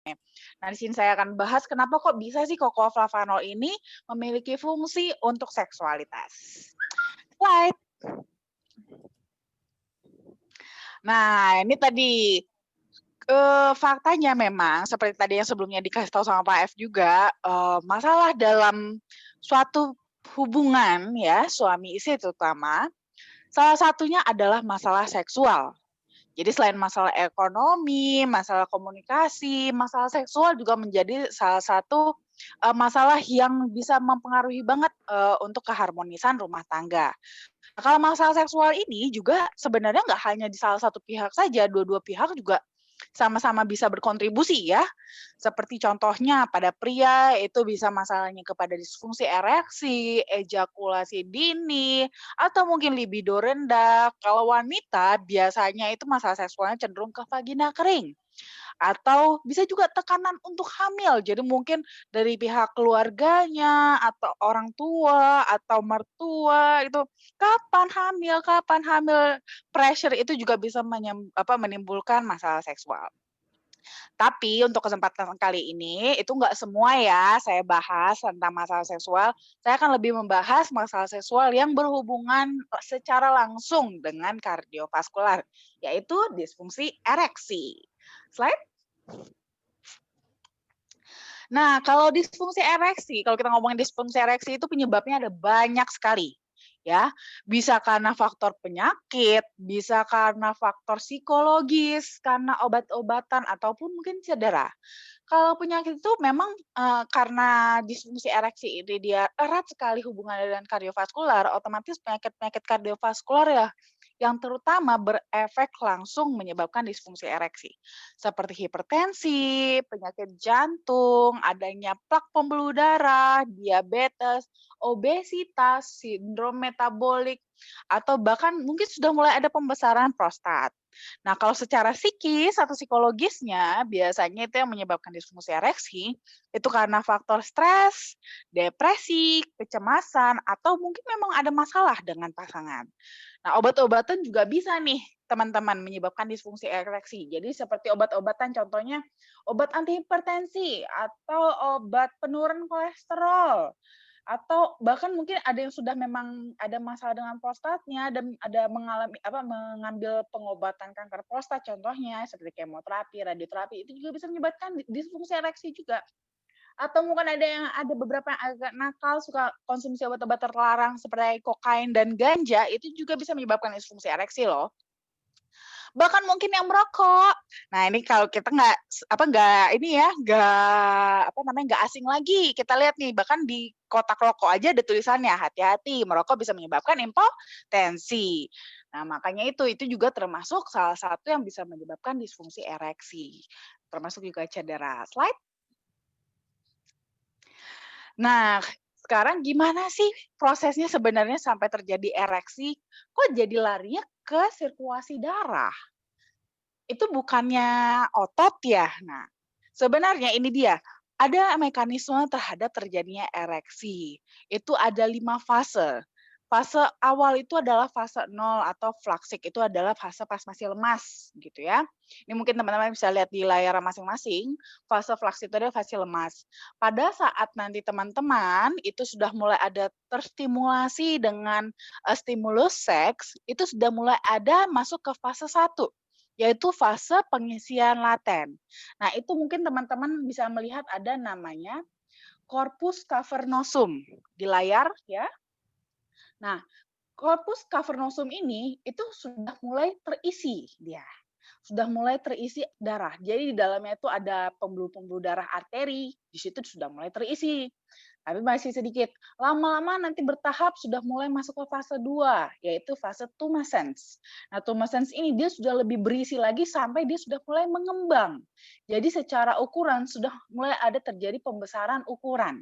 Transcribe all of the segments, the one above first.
Nah, di sini saya akan bahas kenapa kok bisa sih kokooflavanol ini memiliki fungsi untuk seksualitas. Slide. Nah, ini tadi faktanya memang seperti tadi yang sebelumnya dikasih tahu sama Pak F juga, masalah dalam suatu hubungan ya, suami istri terutama, salah satunya adalah masalah seksual. Jadi selain masalah ekonomi, masalah komunikasi, masalah seksual juga menjadi salah satu, masalah yang bisa mempengaruhi banget, untuk keharmonisan rumah tangga. Nah, kalau masalah seksual ini juga sebenarnya nggak hanya di salah satu pihak saja, dua-dua pihak juga sama-sama bisa berkontribusi ya. Seperti contohnya pada pria itu bisa masalahnya kepada disfungsi ereksi, ejakulasi dini, atau mungkin libido rendah. Kalau wanita biasanya itu masalah seksualnya cenderung ke vagina kering. Atau bisa juga tekanan untuk hamil. Jadi mungkin dari pihak keluarganya, atau orang tua, atau mertua itu, kapan hamil, pressure itu juga bisa menimbulkan masalah seksual. Tapi untuk kesempatan kali ini, itu nggak semua ya saya bahas tentang masalah seksual, saya akan lebih membahas masalah seksual yang berhubungan secara langsung dengan kardiovaskular, yaitu disfungsi ereksi. Slide. Nah, kalau disfungsi ereksi, kalau kita ngomongin disfungsi ereksi itu penyebabnya ada banyak sekali, ya. Bisa karena faktor penyakit, bisa karena faktor psikologis, karena obat-obatan, ataupun mungkin cedera. Kalau penyakit itu memang, karena disfungsi ereksi ini dia erat sekali hubungannya dengan kardiovaskular, otomatis penyakit-penyakit kardiovaskular ya, yang terutama berefek langsung menyebabkan disfungsi ereksi. Seperti hipertensi, penyakit jantung, adanya plak pembuluh darah, diabetes, obesitas, sindrom metabolik, atau bahkan mungkin sudah mulai ada pembesaran prostat. Nah, kalau secara psikis atau psikologisnya, biasanya itu yang menyebabkan disfungsi ereksi, itu karena faktor stres, depresi, kecemasan, atau mungkin memang ada masalah dengan pasangan. Nah, obat-obatan juga bisa nih, teman-teman, menyebabkan disfungsi ereksi. Jadi seperti obat-obatan, contohnya obat antihipertensi, atau obat penurun kolesterol, atau bahkan mungkin ada yang sudah memang ada masalah dengan prostatnya dan ada mengambil pengobatan kanker prostat contohnya seperti kemoterapi, radioterapi itu juga bisa menyebabkan disfungsi ereksi juga. Atau mungkin ada beberapa yang agak nakal suka konsumsi obat-obat terlarang seperti kokain dan ganja itu juga bisa menyebabkan disfungsi ereksi loh. Bahkan mungkin yang merokok. Nah, ini kalau kita nggak ini ya, nggak asing lagi. Kita lihat nih, bahkan di kotak rokok aja ada tulisannya, hati-hati, merokok bisa menyebabkan impotensi. Nah, makanya itu juga termasuk salah satu yang bisa menyebabkan disfungsi ereksi. Termasuk juga cedera. Slide. Nah, sekarang gimana sih prosesnya sebenarnya sampai terjadi ereksi? Kok jadi larinya ke sirkulasi darah? Itu bukannya otot ya? Nah, sebenarnya ini dia, ada mekanisme terhadap terjadinya ereksi. Itu ada 5 fase. Fase awal itu adalah fase 0 atau flaksik, itu adalah fase pas masih lemas, gitu ya. Ini mungkin teman-teman bisa lihat di layar masing-masing, fase flaksik itu adalah fase lemas. Pada saat nanti teman-teman itu sudah mulai ada terstimulasi dengan, stimulus seks, itu sudah mulai ada masuk ke fase 1 yaitu fase pengisian laten. Nah, itu mungkin teman-teman bisa melihat ada namanya corpus cavernosum di layar ya. Nah, corpus cavernosum ini itu sudah mulai terisi dia. Sudah mulai terisi darah. Jadi di dalamnya itu ada pembuluh-pembuluh darah arteri, di situ sudah mulai terisi. Tapi masih sedikit. Lama-lama nanti bertahap sudah mulai masuk ke fase 2, yaitu fase tumescence. Nah, tumescence ini dia sudah lebih berisi lagi sampai dia sudah mulai mengembang. Jadi secara ukuran sudah mulai ada terjadi pembesaran ukuran.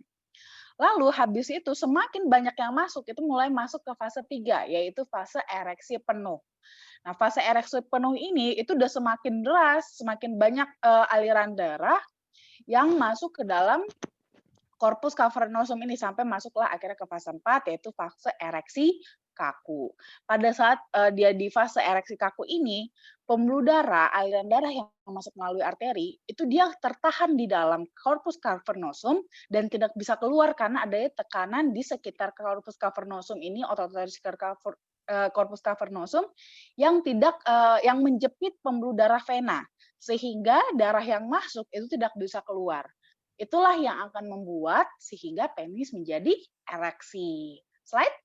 Lalu habis itu semakin banyak yang masuk, itu mulai masuk ke fase 3, yaitu fase ereksi penuh. Nah, fase ereksi penuh ini itu udah semakin deras, semakin banyak aliran darah yang masuk ke dalam corpus cavernosum ini sampai masuklah akhirnya ke fase 4 yaitu fase ereksi kaku. Pada saat, dia di fase ereksi kaku ini, pembuluh darah, aliran darah yang masuk melalui arteri, itu dia tertahan di dalam corpus cavernosum dan tidak bisa keluar karena adanya tekanan di sekitar corpus cavernosum ini, otot-otot di sekitar corpus cavernosum yang yang menjepit pembuluh darah vena, sehingga darah yang masuk itu tidak bisa keluar. Itulah yang akan membuat sehingga penis menjadi ereksi. Slide.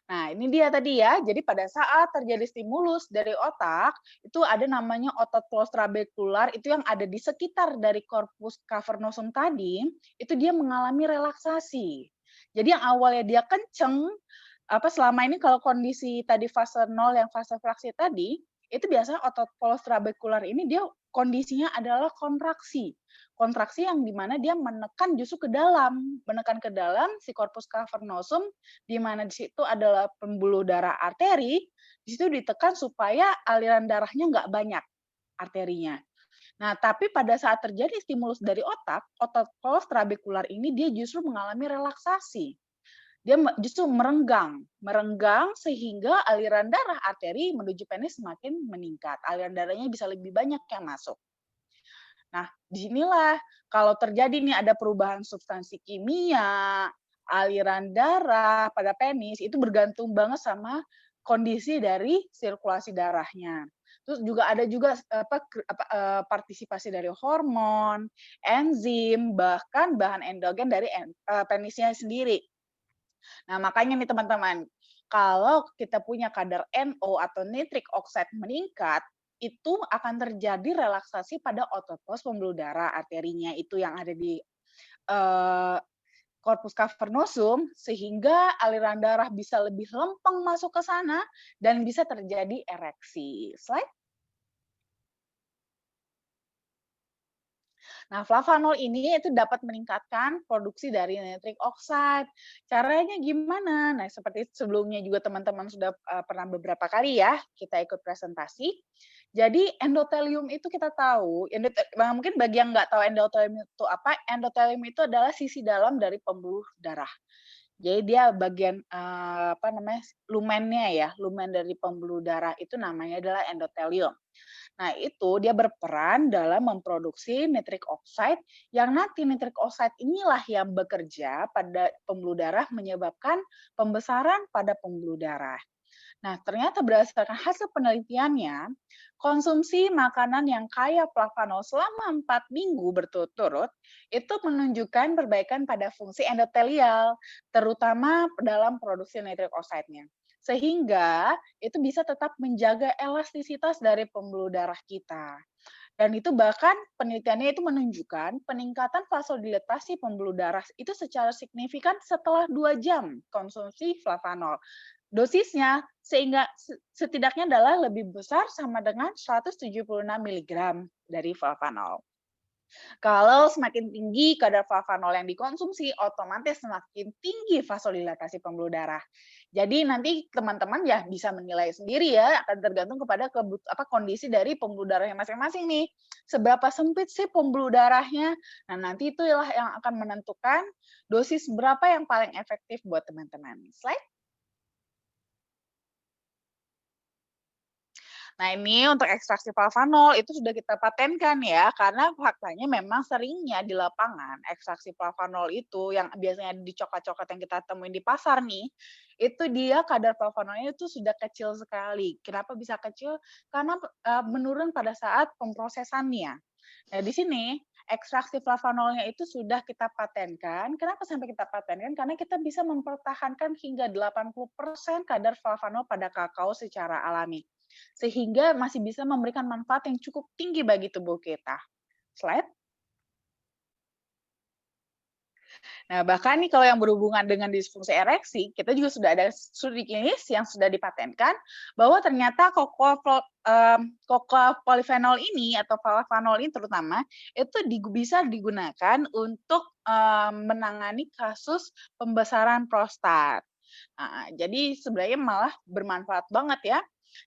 Nah, ini dia tadi ya. Jadi pada saat terjadi stimulus dari otak, itu ada namanya otot postrabekular, itu yang ada di sekitar dari corpus cavernosum tadi, itu dia mengalami relaksasi. Jadi yang awalnya dia kenceng, selama ini kalau kondisi tadi fase 0 yang fase fraksi tadi, itu biasanya otot postrabekular ini dia kondisinya adalah kontraksi. Kontraksi yang dimana dia menekan justru menekan ke dalam si corpus cavernosum, di mana di situ adalah pembuluh darah arteri, di situ ditekan supaya aliran darahnya nggak banyak arterinya. Nah, tapi pada saat terjadi stimulus dari otak, otot postrabekular ini dia justru mengalami relaksasi. Dia justru merenggang sehingga aliran darah arteri menuju penis semakin meningkat. Aliran darahnya bisa lebih banyak yang masuk. Nah, disinilah kalau terjadi nih ada perubahan substansi kimia, aliran darah pada penis, itu bergantung banget sama kondisi dari sirkulasi darahnya. Terus juga ada juga partisipasi dari hormon, enzim, bahkan bahan endogen dari penisnya sendiri. Nah, makanya nih teman-teman, kalau kita punya kadar NO atau nitric oxide meningkat, itu akan terjadi relaksasi pada otot pos pembuluh darah arterinya itu yang ada di corpus cavernosum sehingga aliran darah bisa lebih lempeng masuk ke sana dan bisa terjadi ereksi. Slide. Nah, flavanol ini itu dapat meningkatkan produksi dari nitric oxide. Caranya gimana? Nah, seperti sebelumnya juga teman-teman sudah pernah beberapa kali ya kita ikut presentasi. Jadi endotelium itu kita tahu, mungkin bagi yang nggak tahu endotelium itu apa, endotelium itu adalah sisi dalam dari pembuluh darah. Jadi dia bagian lumennya ya, lumen dari pembuluh darah itu namanya adalah endotelium. Nah, itu dia berperan dalam memproduksi nitric oxide yang nanti nitric oxide inilah yang bekerja pada pembuluh darah menyebabkan pembesaran pada pembuluh darah. Nah, ternyata berdasarkan hasil penelitiannya, konsumsi makanan yang kaya flavanol selama 4 minggu berturut-turut itu menunjukkan perbaikan pada fungsi endotelial, terutama dalam produksi nitric oxide-nya. Sehingga itu bisa tetap menjaga elastisitas dari pembuluh darah kita. Dan itu bahkan penelitiannya itu menunjukkan peningkatan vasodilatasi pembuluh darah itu secara signifikan setelah 2 jam konsumsi flavanol. Dosisnya sehingga setidaknya adalah lebih besar sama dengan 176 mg dari flavanol. Kalau semakin tinggi kadar flavanol yang dikonsumsi, otomatis semakin tinggi vasodilatasi pembuluh darah. Jadi nanti teman-teman ya bisa menilai sendiri ya, akan tergantung kepada kondisi dari pembuluh darahnya masing-masing nih. Seberapa sempit sih pembuluh darahnya? Nah, nanti itulah yang akan menentukan dosis berapa yang paling efektif buat teman-teman. Slide. Nah, ini untuk ekstraksi flavanol itu sudah kita patenkan ya, karena faktanya memang seringnya di lapangan ekstraksi flavanol itu yang biasanya di coklat-coklat yang kita temuin di pasar nih, itu dia kadar flavanolnya itu sudah kecil sekali. Kenapa bisa kecil? Karena menurun pada saat pemrosesannya. Nah, di sini ekstraksi flavanolnya itu sudah kita patenkan. Kenapa sampai kita patenkan? Karena kita bisa mempertahankan hingga 80% kadar flavanol pada kakao secara alami. Sehingga masih bisa memberikan manfaat yang cukup tinggi bagi tubuh kita. Slide. Nah, bahkan nih kalau yang berhubungan dengan disfungsi ereksi, kita juga sudah ada studi klinis yang sudah dipatenkan bahwa ternyata polyphenol ini atau flavanol ini terutama itu bisa digunakan untuk menangani kasus pembesaran prostat. Nah, jadi sebenarnya malah bermanfaat banget ya.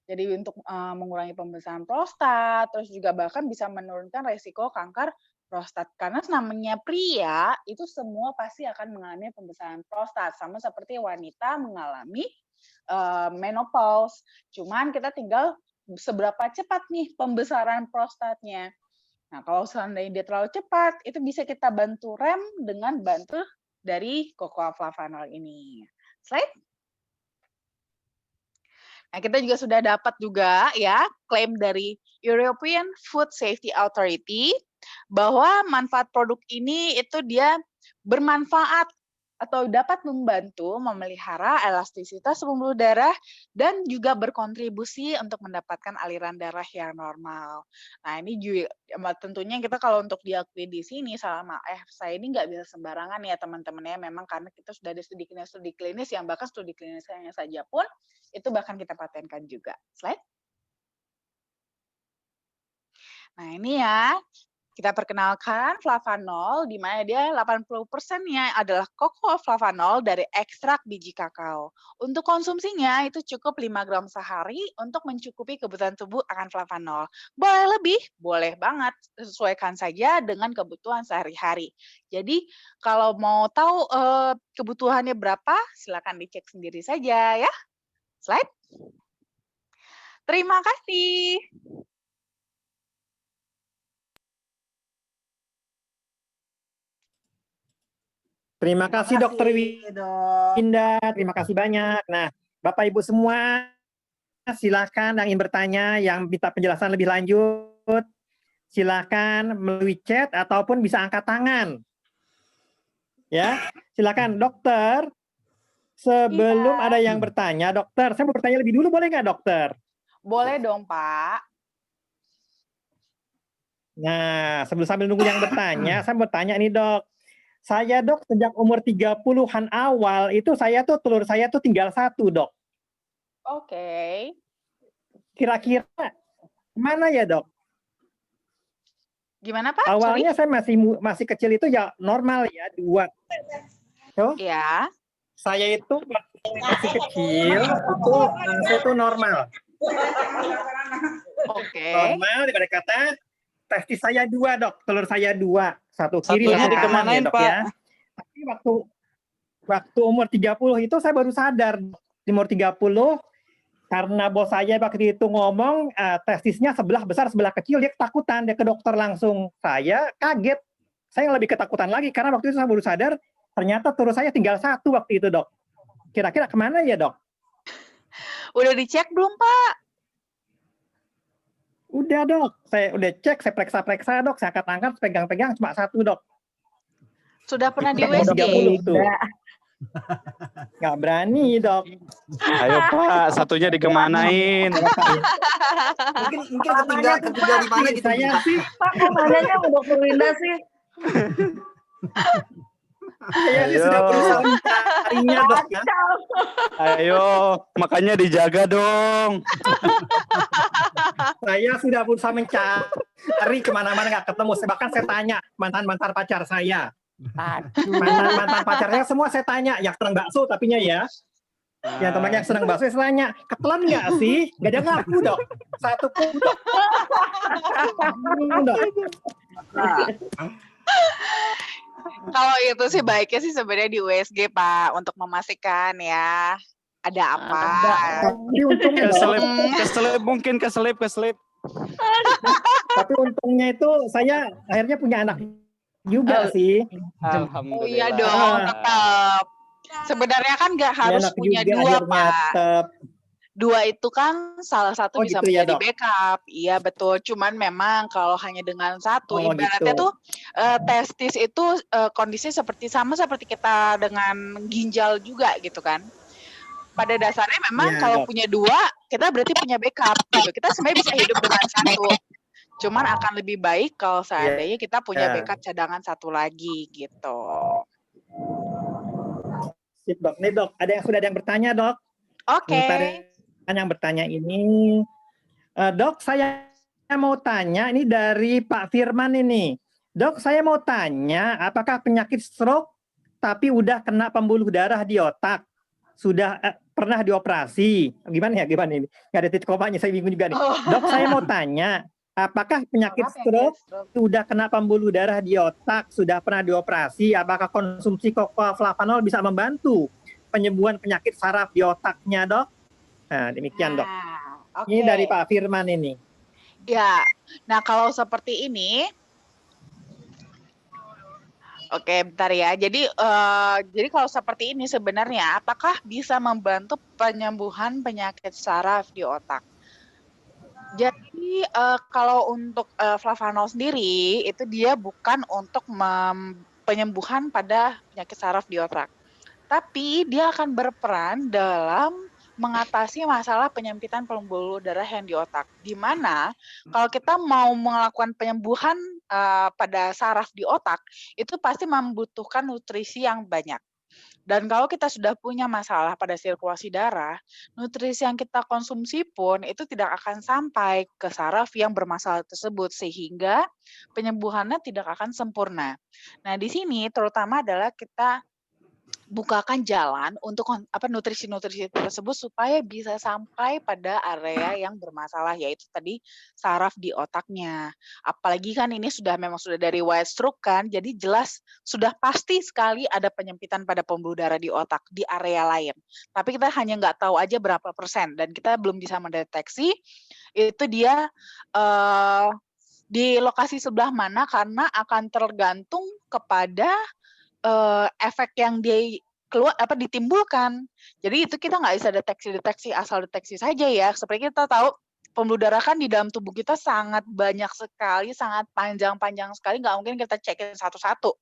Jadi untuk mengurangi pembesaran prostat, terus juga bahkan bisa menurunkan resiko kanker prostat. Karena namanya pria, itu semua pasti akan mengalami pembesaran prostat. Sama seperti wanita mengalami menopause. Cuman kita tinggal seberapa cepat nih pembesaran prostatnya. Nah, kalau seandainya dia terlalu cepat, itu bisa kita bantu rem dengan bantu dari cocoa flavanol ini. Slide. Nah, kita juga sudah dapat juga ya klaim dari European Food Safety Authority bahwa manfaat produk ini itu dia bermanfaat atau dapat membantu memelihara elastisitas pembuluh darah dan juga berkontribusi untuk mendapatkan aliran darah yang normal. Nah, ini juga tentunya kita kalau untuk diakui di sini selama saya ini nggak bisa sembarangan ya teman-teman ya, memang karena kita sudah ada studi klinis yang bahkan studi klinisnya saja pun itu bahkan kita patenkan juga. Slide. Nah, ini ya, kita perkenalkan flavanol, di mana dia 80%-nya adalah cocoa flavanol dari ekstrak biji kakao. Untuk konsumsinya itu cukup 5 gram sehari untuk mencukupi kebutuhan tubuh akan flavanol. Boleh lebih? Boleh banget. Sesuaikan saja dengan kebutuhan sehari-hari. Jadi kalau mau tahu kebutuhannya berapa, silakan dicek sendiri saja ya. Slide. Terima kasih. Terima kasih Dokter Winda, terima kasih banyak. Nah, Bapak Ibu semua, silakan yang ingin bertanya, yang minta penjelasan lebih lanjut, silakan melalui chat ataupun bisa angkat tangan. Ya, silakan Dokter. Sebelum ada yang bertanya, Dokter, saya mau bertanya lebih dulu, boleh nggak Dokter? Boleh dong, Pak. Nah, sambil nunggu yang bertanya, saya mau bertanya nih Dok. Saya Dok, sejak umur 30-an awal, itu telur saya tuh tinggal 1 Dok. Oke. Kira-kira mana ya Dok? Gimana Pak? Awalnya saya masih kecil itu ya normal ya 2. So, ya. Saya itu masih kecil itu saya itu normal. Oke. Normal daripada kata testis saya 2 Dok, telur saya 2, satu kiri Satunya satu kanan ya Dok Pak. ya. Tapi waktu umur 30 itu saya baru sadar di umur 30 karena bos saya waktu itu ngomong testisnya sebelah besar sebelah kecil, dia ketakutan, dia ke dokter langsung. Saya kaget, saya lebih ketakutan lagi karena waktu itu saya baru sadar ternyata telur saya tinggal 1 waktu itu Dok. Kira-kira kemana ya Dok? Udah dicek belum Pak? Udah Dok, saya udah cek, saya periksa Dok, saya angkat-angkat, pegang-pegang cuma 1 Dok. Sudah pernah di USG? 30 tuh. Nggak berani Dok. Ayo Pak, satunya dikemanain? Mungkin ketinggal di mana gitu. Saya sih Pak, kok nanyanya sama Dokter Winda sih? saya sih sudah berusaha mencarinya Dok ya. Ayo, makanya dijaga dong. Saya sudah berusaha mencari kemana-mana nggak ketemu. Bahkan saya tanya mantan pacar saya. Mantan pacarnya semua saya tanya. Yang senang bakso tapinya ya. Yang temannya yang senang bakso saya tanya. Ketelan nggak sih? Nggak ada ngaku Dok. 1 pun Dok. Kalau itu sih baiknya sih sebenarnya di USG Pak untuk memastikan ya ada apa. Tapi untungnya Keselip. Tapi untungnya itu saya akhirnya punya anak juga sih. Alhamdulillah. Oh iya dong, tetap. Sebenarnya kan nggak harus punya 2 Pak. 2 itu kan salah satu bisa gitu ya, menjadi Dok? backup. Iya betul. Cuman memang kalau hanya dengan 1, ibaratnya gitu. tuh testis itu kondisinya sama seperti kita dengan ginjal juga gitu kan. Pada dasarnya memang Iya, kalau Dok. punya 2, kita berarti punya backup gitu. Kita sebenarnya bisa hidup dengan 1. Cuman akan lebih baik kalau seandainya kita punya backup cadangan 1 lagi gitu. Sip Dok. Nih Dok, sudah ada yang bertanya Dok. Oke. Yang bertanya ini, Dok, saya mau tanya ini dari Pak Firman ini. Dok, saya mau tanya, apakah penyakit stroke tapi udah kena pembuluh darah di otak, sudah pernah dioperasi? Gimana ini? Nggak ada titik komanya, saya bingung juga nih. Dok, saya mau tanya, Apakah penyakit stroke sudah kena pembuluh darah di otak, sudah pernah dioperasi? Apakah konsumsi cocoa flavanol bisa membantu penyembuhan penyakit saraf di otaknya, Dok? Nah, demikian, Dok. Nah, Ini oke. dari Pak Firman ini. Ya, nah kalau seperti ini, oke, bentar ya. Jadi kalau seperti ini sebenarnya, apakah bisa membantu penyembuhan penyakit saraf di otak? Jadi kalau untuk flavanol sendiri itu dia bukan untuk penyembuhan pada penyakit saraf di otak, tapi dia akan berperan dalam mengatasi masalah penyempitan pembuluh darah yang di otak. Di mana kalau kita mau melakukan penyembuhan pada saraf di otak, itu pasti membutuhkan nutrisi yang banyak. Dan kalau kita sudah punya masalah pada sirkulasi darah, nutrisi yang kita konsumsi pun itu tidak akan sampai ke saraf yang bermasalah tersebut sehingga penyembuhannya tidak akan sempurna. Nah, di sini terutama adalah kita bukakan jalan untuk nutrisi-nutrisi tersebut supaya bisa sampai pada area yang bermasalah, yaitu tadi saraf di otaknya. Apalagi kan ini memang sudah dari riwayat stroke kan, jadi jelas sudah pasti sekali ada penyempitan pada pembuluh darah di otak di area lain. Tapi kita hanya nggak tahu aja berapa persen dan kita belum bisa mendeteksi itu dia di lokasi sebelah mana karena akan tergantung kepada efek yang ditimbulkan. Jadi itu kita nggak bisa deteksi asal deteksi saja ya. Seperti kita tahu pembuluh darah kan di dalam tubuh kita sangat banyak sekali, sangat panjang sekali, nggak mungkin kita cekin satu-satu.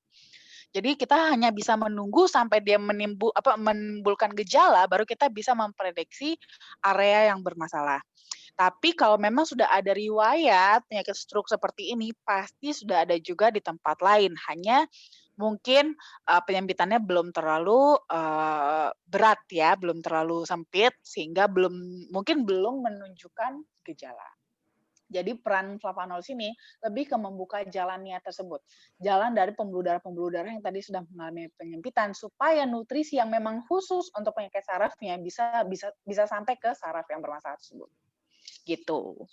Jadi kita hanya bisa menunggu sampai dia menimbulkan gejala, baru kita bisa memprediksi area yang bermasalah. Tapi kalau memang sudah ada riwayat penyakit stroke seperti ini, pasti sudah ada juga di tempat lain. Hanya mungkin penyempitannya belum terlalu berat ya, belum terlalu sempit sehingga mungkin belum menunjukkan gejala. Jadi peran flavanol sini lebih ke membuka jalannya tersebut. Jalan dari pembuluh darah yang tadi sudah mengalami penyempitan supaya nutrisi yang memang khusus untuk penyakit sarafnya bisa sampai ke saraf yang bermasalah tersebut. Gitu.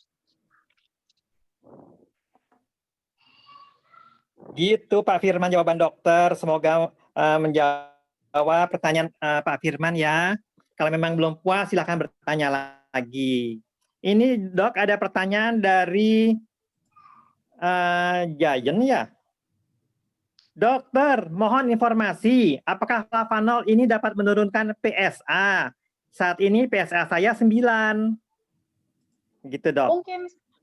Gitu Pak Firman jawaban dokter. Semoga menjawab pertanyaan Pak Firman ya. Kalau memang belum puas silakan bertanya lagi. Ini Dok ada pertanyaan dari Giant ya. Dokter, mohon informasi, apakah flavanol ini dapat menurunkan PSA? Saat ini PSA saya 9. Gitu, Dok.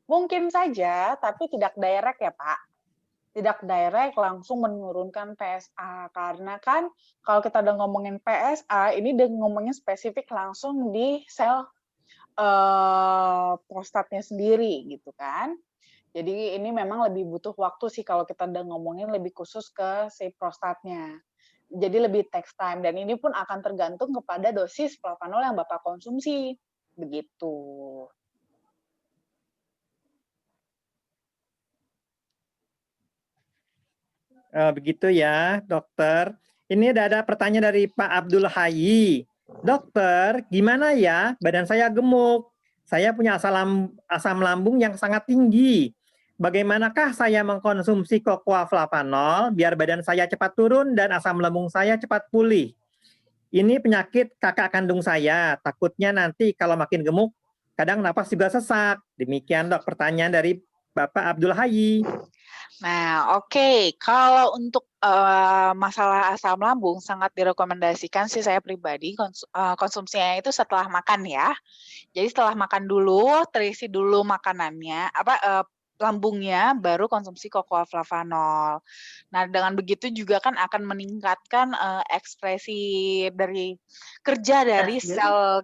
Mungkin saja, tapi tidak direct ya, Pak. Tidak direct langsung menurunkan PSA. Karena kan kalau kita udah ngomongin PSA, ini udah ngomongin spesifik langsung di sel prostatnya sendiri, gitu kan. Jadi ini memang lebih butuh waktu sih kalau kita udah ngomongin lebih khusus ke si prostatnya. Jadi lebih takes time dan ini pun akan tergantung kepada dosis flavanol yang Bapak konsumsi. Begitu. Begitu ya, dokter. Ini ada pertanyaan dari Pak Abdul Hayi. Dokter, gimana ya? Badan saya gemuk. Saya punya asam lambung yang sangat tinggi. Bagaimanakah saya mengkonsumsi cocoa flavanol biar badan saya cepat turun dan asam lambung saya cepat pulih? Ini penyakit kakak kandung saya. Takutnya nanti kalau makin gemuk, kadang napas juga sesak. Demikian dok pertanyaan dari Bapak Abdul Hayi. Nah, oke. Kalau untuk masalah asam lambung sangat direkomendasikan sih saya pribadi konsumsinya itu setelah makan ya. Jadi setelah makan dulu, terisi dulu makanannya, lambungnya, baru konsumsi cocoa flavanol. Nah, dengan begitu juga kan akan meningkatkan ekspresi dari kerja dari sel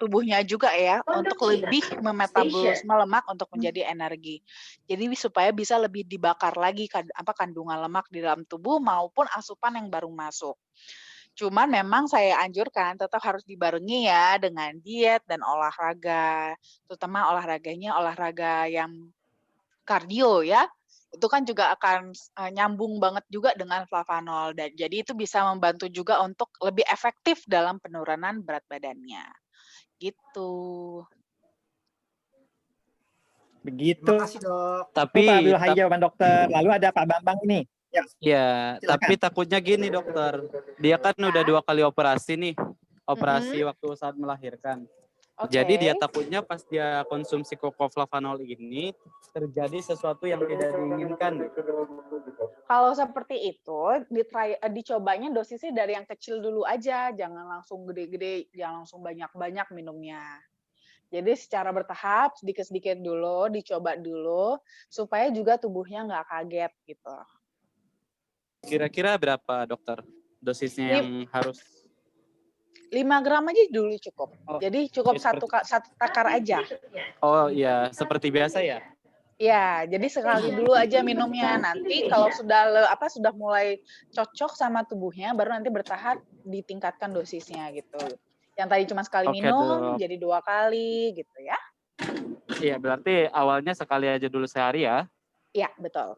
tubuhnya juga ya untuk lebih memetabolisme lemak untuk menjadi energi. Jadi supaya bisa lebih dibakar lagi kandungan lemak di dalam tubuh maupun asupan yang baru masuk. Cuman memang saya anjurkan tetap harus dibarengi ya dengan diet dan olahraga, terutama olahraga yang kardio ya. Itu kan juga akan nyambung banget juga dengan flavanol dan jadi itu bisa membantu juga untuk lebih efektif dalam penurunan berat badannya. Gitu. Begitu. Terima kasih dok. Tapi Pak Abdul Hai jawaban dokter. Lalu ada Pak Bambang ini. Ya, ya, silakan. tapi takutnya gini dokter. Dia kan udah 2 kali operasi nih. Operasi waktu saat melahirkan. Jadi dia takutnya pas dia konsumsi kokoflavanol ini terjadi sesuatu yang tidak diinginkan. Kalau seperti itu, dicobanya dosisnya dari yang kecil dulu aja, jangan langsung gede-gede, jangan langsung banyak-banyak minumnya. Jadi secara bertahap, sedikit-sedikit dulu, dicoba dulu, supaya juga tubuhnya nggak kaget gitu. Kira-kira berapa dokter dosisnya yang harus? 5 gram aja dulu cukup. Oh, Jadi cukup ya satu takar aja. Oh iya, seperti biasa ya? Ya, jadi sekali dulu aja minumnya. Nanti kalau sudah mulai cocok sama tubuhnya, baru nanti bertahap ditingkatkan dosisnya gitu. Yang tadi cuma sekali Oke, minum, Dok. jadi 2 kali gitu ya. Iya, berarti awalnya sekali aja dulu sehari ya? Iya, betul.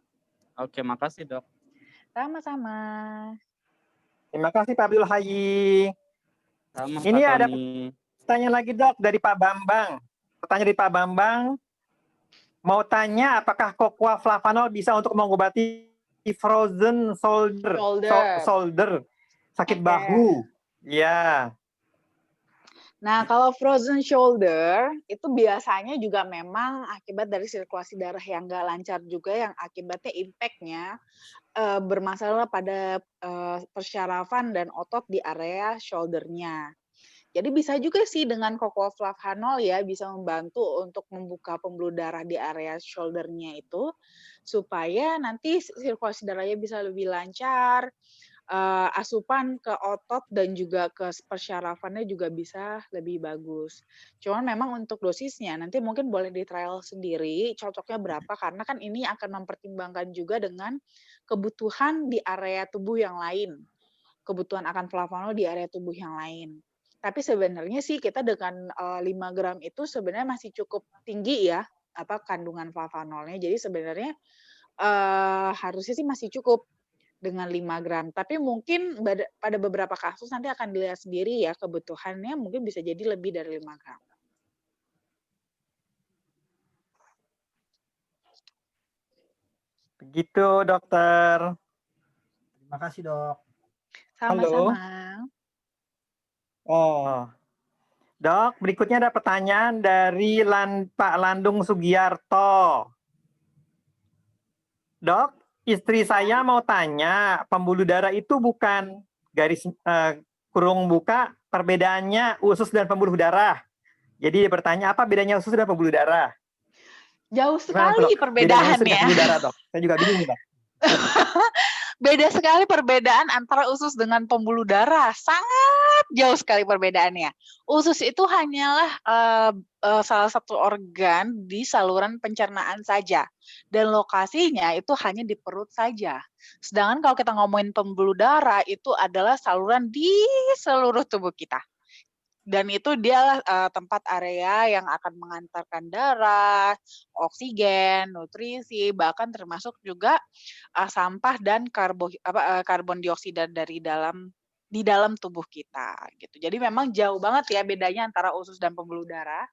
Oke, makasih dok. Sama-sama. Terima kasih Pak Abdul Hai. Sama Ini Pak ada Tony. pertanyaan lagi dok dari Pak Bambang. Pertanyaan dari Pak Bambang. Mau tanya apakah kokoflavanol bisa untuk mengobati frozen shoulder, sakit bahu? Ya. Nah, kalau frozen shoulder itu biasanya juga memang akibat dari sirkulasi darah yang nggak lancar juga, yang akibatnya impact-nya bermasalah pada persyarafan dan otot di area shoulder-nya. Jadi bisa juga sih dengan kokoflavanol ya bisa membantu untuk membuka pembuluh darah di area shoulder-nya itu supaya nanti sirkulasi darahnya bisa lebih lancar, asupan ke otot dan juga ke persyarafannya juga bisa lebih bagus. Cuman memang untuk dosisnya nanti mungkin boleh di-trial sendiri cocoknya berapa karena kan ini akan mempertimbangkan juga dengan kebutuhan di area tubuh yang lain. Kebutuhan akan flavanol di area tubuh yang lain. Tapi sebenarnya sih kita dengan 5 gram itu sebenarnya masih cukup tinggi ya kandungan flavanolnya. Jadi sebenarnya harusnya sih masih cukup dengan 5 gram. Tapi mungkin pada beberapa kasus nanti akan dilihat sendiri ya kebutuhannya mungkin bisa jadi lebih dari 5 gram. Begitu dokter. Terima kasih dok. Sama-sama. Oh. Dok, berikutnya ada pertanyaan dari Pak Landung Sugiarto. Dok, istri saya mau tanya, pembuluh darah itu bukan garis kurung buka, perbedaannya usus dan pembuluh darah. Jadi dia bertanya, apa bedanya usus dan pembuluh darah? Jauh Gimana, sekali dok? perbedaannya. Bedanya usus dan pembuluh darah, dok. Saya juga bingung, dok. Beda sekali perbedaan antara usus dengan pembuluh darah. Sangat jauh sekali perbedaannya. Usus itu hanyalah salah satu organ di saluran pencernaan saja. Dan lokasinya itu hanya di perut saja. Sedangkan kalau kita ngomongin pembuluh darah, itu adalah saluran di seluruh tubuh kita. Dan itu dia tempat area yang akan mengantarkan darah, oksigen, nutrisi, bahkan termasuk juga sampah dan karbon dioksida di dalam tubuh kita gitu. Jadi memang jauh banget ya bedanya antara usus dan pembuluh darah.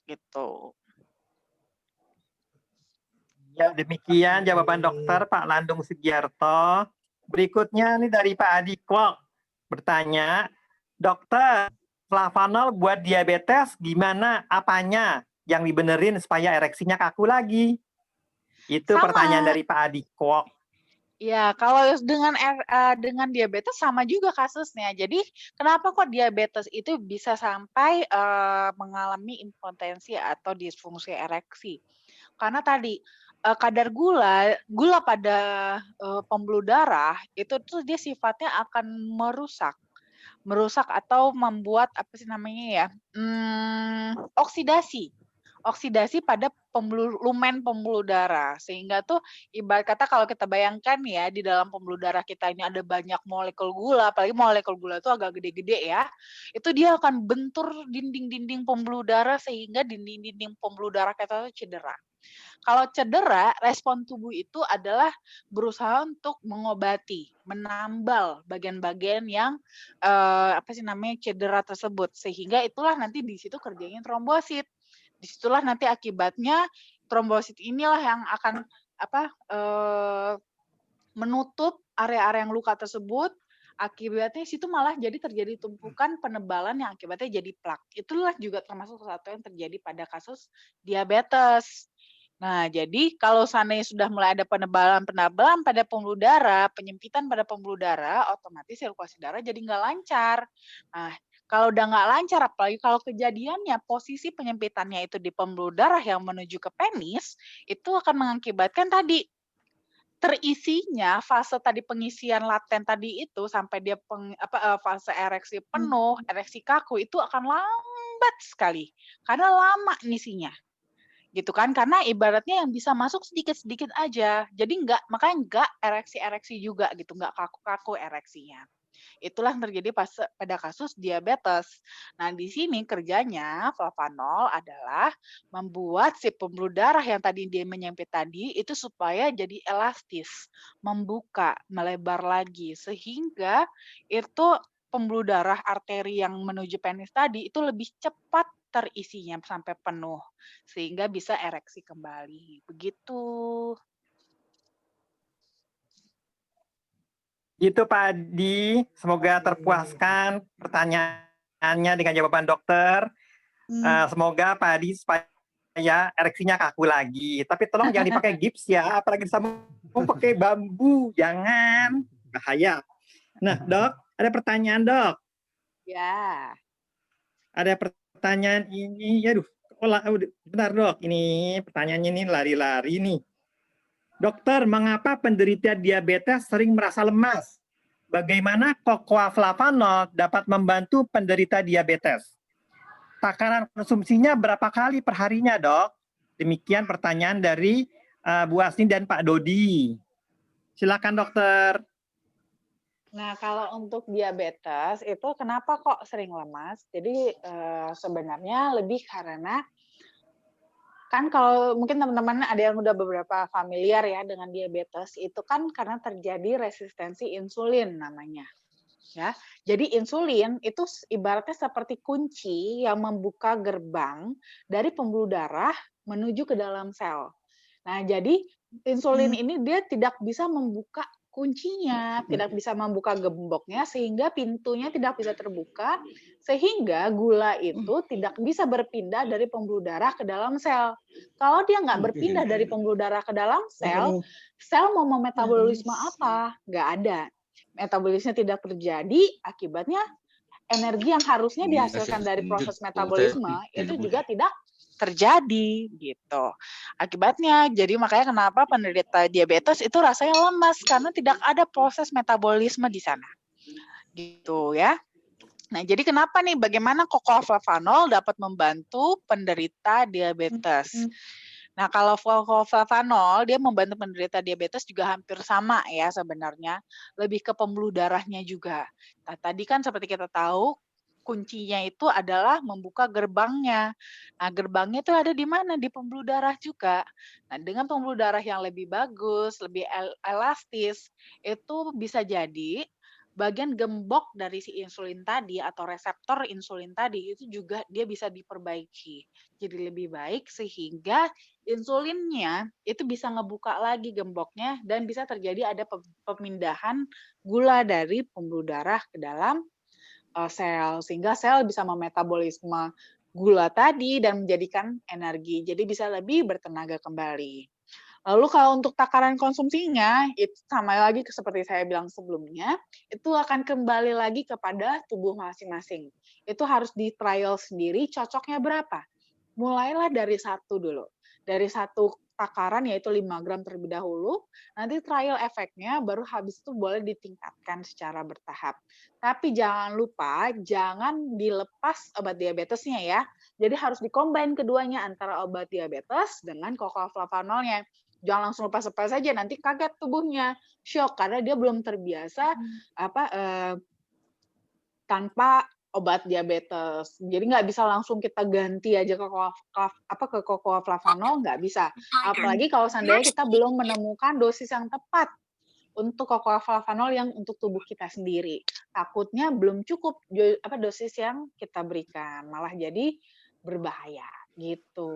Gitu. Ya, demikian jawaban dokter Pak Landung Sugiarto. Berikutnya nih dari Pak Adi Kwok. Bertanya, dokter, flavanol buat diabetes gimana apanya yang dibenerin supaya ereksinya kaku lagi? Itu Sama. Pertanyaan dari Pak Adi Kwok. Ya, kalau dengan diabetes sama juga kasusnya. Jadi, kenapa kok diabetes itu bisa sampai mengalami impotensi atau disfungsi ereksi? Karena tadi kadar gula pada pembuluh darah itu tuh dia sifatnya akan merusak atau membuat apa sih namanya ya oksidasi pada lumen pembuluh darah sehingga tuh ibarat kata kalau kita bayangkan ya di dalam pembuluh darah kita ini ada banyak molekul gula, apalagi molekul gula itu agak gede-gede ya, itu dia akan bentur dinding-dinding pembuluh darah sehingga dinding-dinding pembuluh darah kita itu cedera. Kalau cedera, respon tubuh itu adalah berusaha untuk mengobati, menambal bagian-bagian yang cedera tersebut, sehingga itulah nanti di situ kerjanya trombosit. Disitulah nanti akibatnya trombosit inilah yang akan menutup area-area yang luka tersebut. Akibatnya situ malah jadi terjadi tumpukan penebalan yang akibatnya jadi plak. Itulah juga termasuk sesuatu yang terjadi pada kasus diabetes. Nah, jadi kalau seandainya sudah mulai ada penebalan pada pembuluh darah, penyempitan pada pembuluh darah, otomatis sirkulasi darah jadi nggak lancar. Nah, kalau udah nggak lancar, apalagi kalau kejadiannya posisi penyempitannya itu di pembuluh darah yang menuju ke penis, itu akan mengakibatkan tadi terisinya fase tadi pengisian laten tadi itu sampai dia fase ereksi penuh, ereksi kaku itu akan lambat sekali karena lama ngisinya. Gitu kan, karena ibaratnya yang bisa masuk sedikit-sedikit aja. Jadi makanya enggak ereksi-ereksi juga gitu, enggak kaku-kaku ereksinya. Itulah yang terjadi pada kasus diabetes. Nah, di sini kerjanya flavanol adalah membuat si pembuluh darah yang tadi dia menyempit tadi itu supaya jadi elastis, membuka, melebar lagi sehingga itu pembuluh darah arteri yang menuju penis tadi itu lebih cepat terisinya sampai penuh sehingga bisa ereksi kembali. Begitu. Gitu Pak Adi, semoga terpuaskan pertanyaannya dengan jawaban dokter. Semoga Pak Adi supaya ereksinya kaku lagi. Tapi tolong jangan dipakai gips ya, apalagi disambung pakai bambu, jangan, bahaya. Nah dok, ada pertanyaan dok. Ya. Ada pertanyaan ini, aduh, bentar dok, ini pertanyaannya ini lari-lari nih. Dokter, mengapa penderita diabetes sering merasa lemas? Bagaimana cocoa flavanol dapat membantu penderita diabetes? Takaran konsumsinya berapa kali perharinya, dok? Demikian pertanyaan dari Bu Asni dan Pak Dodi. Silakan dokter. Nah, kalau untuk diabetes itu kenapa kok sering lemas? Jadi sebenarnya lebih karena kan kalau mungkin teman-teman ada yang udah beberapa familiar ya dengan diabetes, itu kan karena terjadi resistensi insulin namanya. Ya. Jadi insulin itu ibaratnya seperti kunci yang membuka gerbang dari pembuluh darah menuju ke dalam sel. Nah, jadi insulin ini dia tidak bisa membuka kuncinya, tidak bisa membuka gemboknya sehingga pintunya tidak bisa terbuka, sehingga gula itu tidak bisa berpindah dari pembuluh darah ke dalam sel. Kalau dia nggak berpindah dari pembuluh darah ke dalam sel, sel mau memetabolisme apa? Nggak ada. Metabolisme tidak terjadi, akibatnya energi yang harusnya dihasilkan dari proses metabolisme itu juga tidak terjadi gitu. Akibatnya, jadi makanya kenapa penderita diabetes itu rasanya lemas karena tidak ada proses metabolisme di sana. Gitu ya. Nah, jadi kenapa nih bagaimana cocoa flavanol dapat membantu penderita diabetes? Nah, kalau cocoa flavanol dia membantu penderita diabetes juga hampir sama ya sebenarnya, lebih ke pembuluh darahnya juga. Nah, tadi kan seperti kita tahu kuncinya itu adalah membuka gerbangnya. Nah, gerbangnya itu ada di mana? Di pembuluh darah juga. Nah, dengan pembuluh darah yang lebih bagus, lebih elastis, itu bisa jadi bagian gembok dari si insulin tadi atau reseptor insulin tadi itu juga dia bisa diperbaiki. Jadi lebih baik sehingga insulinnya itu bisa ngebuka lagi gemboknya dan bisa terjadi ada pemindahan gula dari pembuluh darah ke dalam sel sehingga sel bisa memetabolisme gula tadi dan menjadikan energi. Jadi bisa lebih bertenaga kembali. Lalu kalau untuk takaran konsumsinya, itu sama lagi seperti saya bilang sebelumnya, itu akan kembali lagi kepada tubuh masing-masing. Itu harus di trial sendiri, cocoknya berapa? Mulailah dari satu dulu. Dari satu takaran yaitu 5 gram terlebih dahulu, nanti trial efeknya baru habis itu boleh ditingkatkan secara bertahap. Tapi jangan lupa, jangan dilepas obat diabetesnya ya. Jadi harus dikombin keduanya antara obat diabetes dengan cocoa flavanolnya. Jangan langsung lepas-lepas saja, nanti kaget tubuhnya, shock karena dia belum terbiasa tanpa obat diabetes. Jadi nggak bisa langsung kita ganti aja ke cocoa flavanol, nggak bisa. Apalagi kalau seandainya kita belum menemukan dosis yang tepat untuk cocoa flavanol yang untuk tubuh kita sendiri. Takutnya belum cukup dosis yang kita berikan, malah jadi berbahaya. Gitu.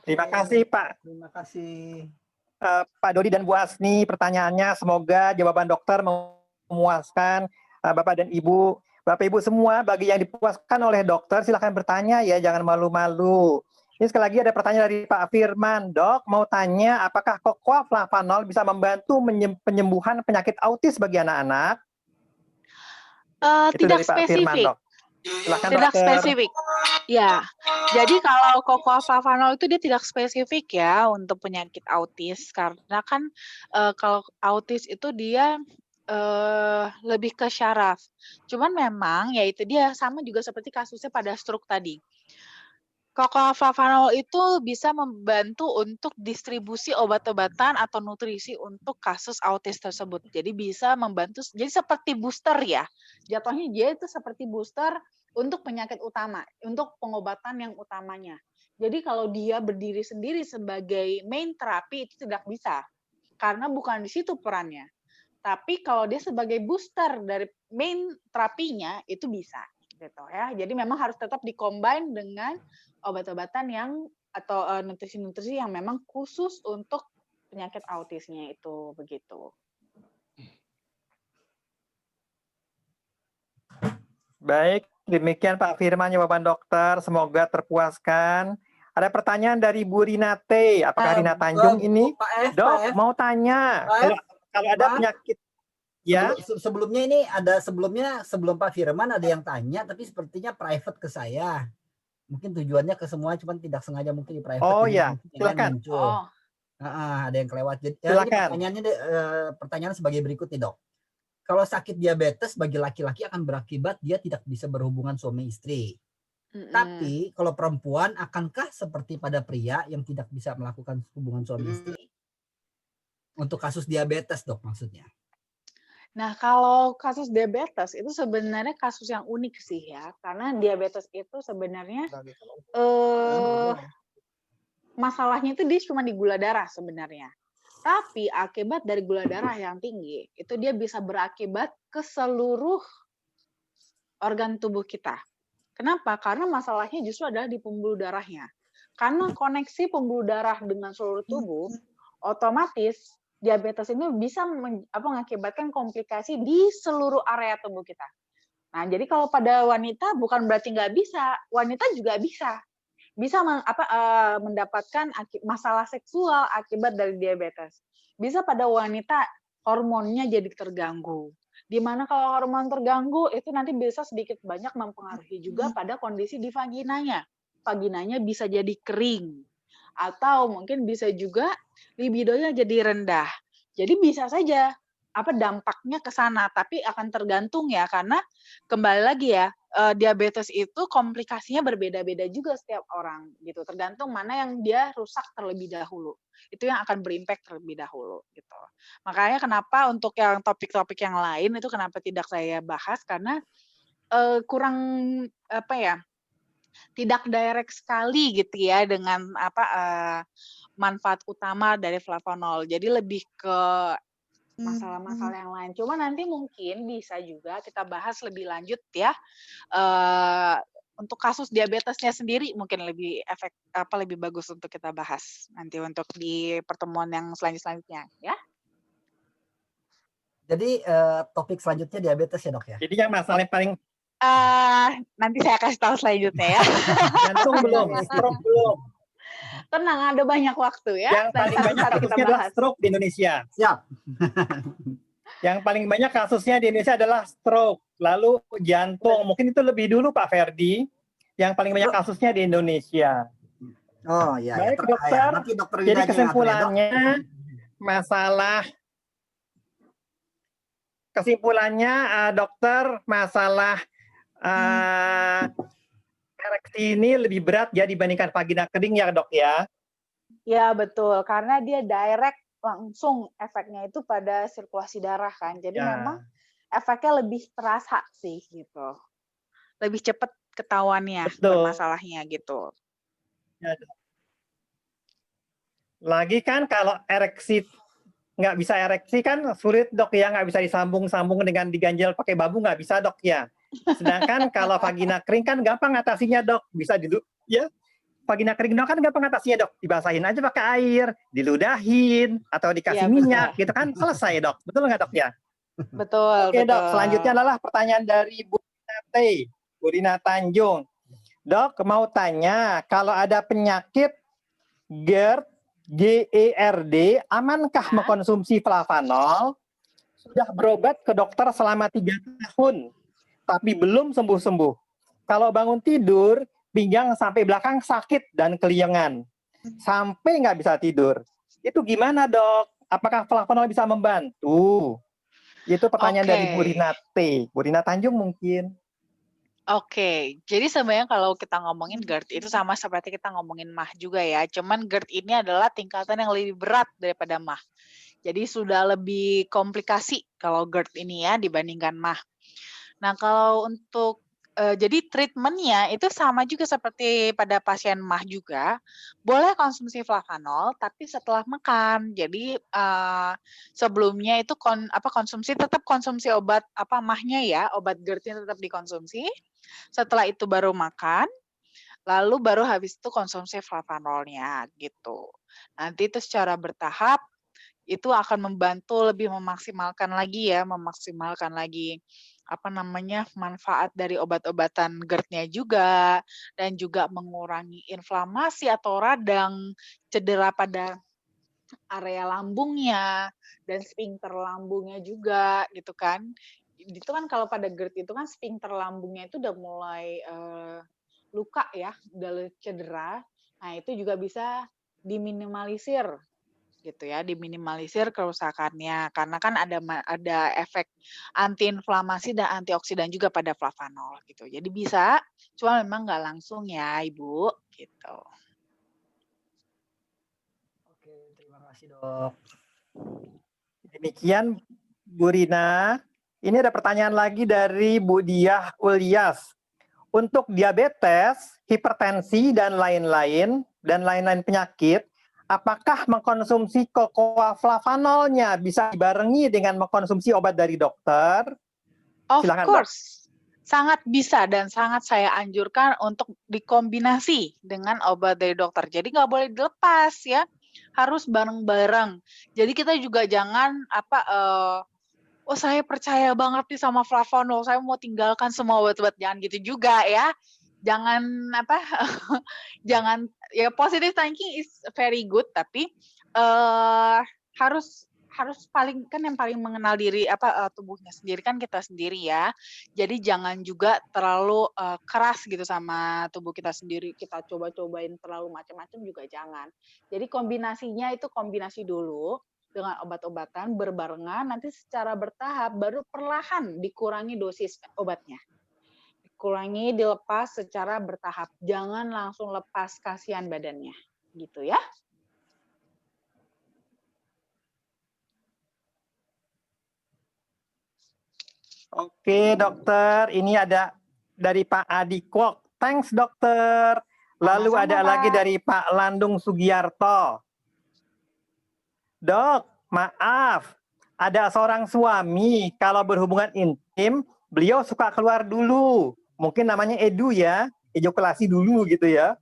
Terima kasih Pak. Terima kasih. Pak Dodi dan Bu Asni, pertanyaannya semoga jawaban dokter memuaskan Bapak dan Ibu. Bapak Ibu semua, bagi yang dipuaskan oleh dokter silakan bertanya ya, jangan malu-malu. Ini sekali lagi ada pertanyaan dari Pak Firman. Dok, mau tanya apakah cocoa flavanol bisa membantu penyembuhan penyakit autis bagi anak-anak? Itu Tidak dari Pak Firman, spesifik. Dok. Silakan Tidak dokter. spesifik. Ya, jadi kalau cocoa flavanol itu dia tidak spesifik ya untuk penyakit autis karena kan kalau autis itu dia lebih ke syaraf. Cuman memang ya itu dia sama juga seperti kasusnya pada stroke tadi. Cocoa flavanol itu bisa membantu untuk distribusi obat-obatan atau nutrisi untuk kasus autis tersebut. Jadi bisa membantu, jadi seperti booster ya. Jatuhnya dia itu seperti booster untuk penyakit utama, untuk pengobatan yang utamanya. Jadi kalau dia berdiri sendiri sebagai main terapi itu tidak bisa, karena bukan di situ perannya. Tapi kalau dia sebagai booster dari main terapinya itu bisa. Gitu ya. Jadi memang harus tetap dikombin dengan obat-obatan yang atau nutrisi-nutrisi yang memang khusus untuk penyakit autisnya itu begitu. Baik, demikian Pak Firman jawaban dokter, semoga terpuaskan. Ada pertanyaan dari Bu Rinate, apakah Rina Tanjung ini? Dok, mau tanya, kalau ada penyakit ya. Sebelumnya ini ada sebelum Pak Firman ada yang tanya, tapi sepertinya private ke saya. Mungkin tujuannya ke semua, cuman tidak sengaja mungkin di private. Oh ya, silakan. Oh. Ada yang kelewat. Jadi pertanyaannya pertanyaan sebagai berikut nih dok. Kalau sakit diabetes bagi laki-laki akan berakibat dia tidak bisa berhubungan suami istri. Tapi kalau perempuan akankah seperti pada pria yang tidak bisa melakukan hubungan suami istri? Untuk kasus diabetes dok maksudnya. Nah, kalau kasus diabetes itu sebenarnya kasus yang unik sih ya, karena diabetes itu sebenarnya masalahnya itu dia cuma di gula darah sebenarnya. Tapi akibat dari gula darah yang tinggi, itu dia bisa berakibat ke seluruh organ tubuh kita. Kenapa? Karena masalahnya justru adalah di pembuluh darahnya. Karena koneksi pembuluh darah dengan seluruh tubuh, otomatis diabetes ini bisa mengakibatkan komplikasi di seluruh area tubuh kita. Nah, jadi kalau pada wanita bukan berarti nggak bisa, wanita juga bisa mendapatkan masalah seksual akibat dari diabetes. Bisa pada wanita hormonnya jadi terganggu. Di mana kalau hormon terganggu itu nanti bisa sedikit banyak mempengaruhi juga pada kondisi di vaginanya. Vaginanya bisa jadi kering atau mungkin bisa juga libidonya jadi rendah. Jadi bisa saja dampaknya ke sana, tapi akan tergantung ya, karena kembali lagi ya, diabetes itu komplikasinya berbeda-beda juga setiap orang gitu, tergantung mana yang dia rusak terlebih dahulu. Itu yang akan berimpact terlebih dahulu gitu. Makanya kenapa untuk yang topik-topik yang lain itu kenapa tidak saya bahas, karena kurang tidak direct sekali gitu ya dengan manfaat utama dari flavonol. Jadi lebih ke masalah-masalah yang lain. Cuma nanti mungkin bisa juga kita bahas lebih lanjut ya. Untuk kasus diabetesnya sendiri mungkin lebih lebih bagus untuk kita bahas nanti untuk di pertemuan yang selanjutnya ya. Jadi topik selanjutnya diabetes ya dok ya. Jadi yang masalah yang paling nanti saya kasih tahu selanjutnya ya. jantung belum, stroke belum. Tenang, ada banyak waktu ya. Yang paling banyak kasusnya adalah stroke di Indonesia. Siap. Yang paling banyak kasusnya di Indonesia adalah stroke, lalu jantung. Mungkin itu lebih dulu Pak Ferdi. Yang paling banyak kasusnya di Indonesia. Oh iya. Baik dokter. Jadi kesimpulannya dokter masalah ereksi ini lebih berat ya dibandingkan vagina kering ya dok ya? Ya betul, karena dia direct langsung efeknya itu pada sirkulasi darah kan. Jadi memang efeknya lebih terasa sih gitu. Lebih cepat ketahuannya masalahnya gitu. Ya, lagi kan kalau ereksi nggak bisa ereksi kan sulit dok ya, nggak bisa disambung-sambung dengan diganjel pakai bambu nggak bisa dok ya. Sedangkan kalau vagina kering kan gampang atasinya, Dok. Bisa dulu ya. Vagina kering dok kan gampang atasinya, Dok. Dibasahin aja pakai air, diludahin atau dikasih Iya, minyak betul. gitu kan selesai, Dok. Betul nggak, Dok ya? Betul, Oke, Dok. betul. Selanjutnya adalah pertanyaan dari Bu Rina T. Bu Rina Tanjung. Dok, mau tanya, kalau ada penyakit GERD, GERD, amankah Ya. mengkonsumsi flavanol? Sudah berobat ke dokter selama 3 tahun, tapi belum sembuh-sembuh. Kalau bangun tidur, pinggang sampai belakang sakit dan keliengan. Sampai nggak bisa tidur. Itu gimana, Dok? Apakah flavanol bisa membantu? Itu pertanyaan dari Bu Oke. Rina T. Bu Rina Tanjung mungkin. Oke, jadi sebenarnya kalau kita ngomongin GERD itu sama seperti kita ngomongin MAH juga ya. Cuman GERD ini adalah tingkatan yang lebih berat daripada MAH. Jadi sudah lebih komplikasi kalau GERD ini ya dibandingkan MAH. Nah, kalau untuk jadi treatmentnya itu sama juga seperti pada pasien MAH juga. Boleh konsumsi flavanol tapi setelah makan. Jadi sebelumnya itu tetap konsumsi obat MAH-nya ya, obat GERD-nya tetap dikonsumsi. Setelah itu baru makan, lalu baru habis itu konsumsi flavanolnya gitu. Nanti itu secara bertahap itu akan membantu lebih memaksimalkan lagi manfaat dari obat-obatan GERD-nya juga, dan juga mengurangi inflamasi atau radang, cedera pada area lambungnya, dan sphincter lambungnya juga gitu kan. Itu kan kalau pada GERD itu kan sphincter lambungnya itu udah mulai luka ya, udah cedera. Nah, itu juga bisa diminimalisir gitu ya, diminimalisir kerusakannya karena kan ada efek antiinflamasi dan antioksidan juga pada flavanol gitu. Jadi bisa, cuma memang nggak langsung ya, Ibu, gitu. Oke, terima kasih, Dok. Demikian Bu Rina. Ini ada pertanyaan lagi dari Bu Diah Ulyas. Untuk diabetes, hipertensi, dan lain-lain penyakit, apakah mengkonsumsi cocoa flavanolnya bisa dibarengi dengan mengkonsumsi obat dari dokter? Of Silakan, course, sangat bisa dan sangat saya anjurkan untuk dikombinasi dengan obat dari dokter. Jadi nggak boleh dilepas ya, harus bareng-bareng. Jadi kita juga jangan oh saya percaya banget nih sama flavanol, saya mau tinggalkan semua obat-obat, jangan gitu juga ya. Jangan jangan ya positive thinking is very good, tapi harus yang paling mengenal diri tubuhnya sendiri kan kita sendiri ya. Jadi jangan juga terlalu keras gitu sama tubuh kita sendiri. Kita coba-cobain terlalu macam-macam juga jangan. Jadi kombinasinya itu kombinasi dulu dengan obat-obatan berbarengan, nanti secara bertahap baru perlahan dikurangi dosis obatnya. Dikurangi, dilepas secara bertahap. Jangan langsung lepas, kasihan badannya. Gitu ya. Oke, dokter. Ini ada dari Pak Adi Kwok. Thanks, dokter. Lalu Sama-sama, ada Pak. lagi dari Pak Landung Sugiarto. Dok, maaf. Ada seorang suami, kalau berhubungan intim, beliau suka keluar dulu. Mungkin namanya Edu ya, ejakulasi dulu gitu ya.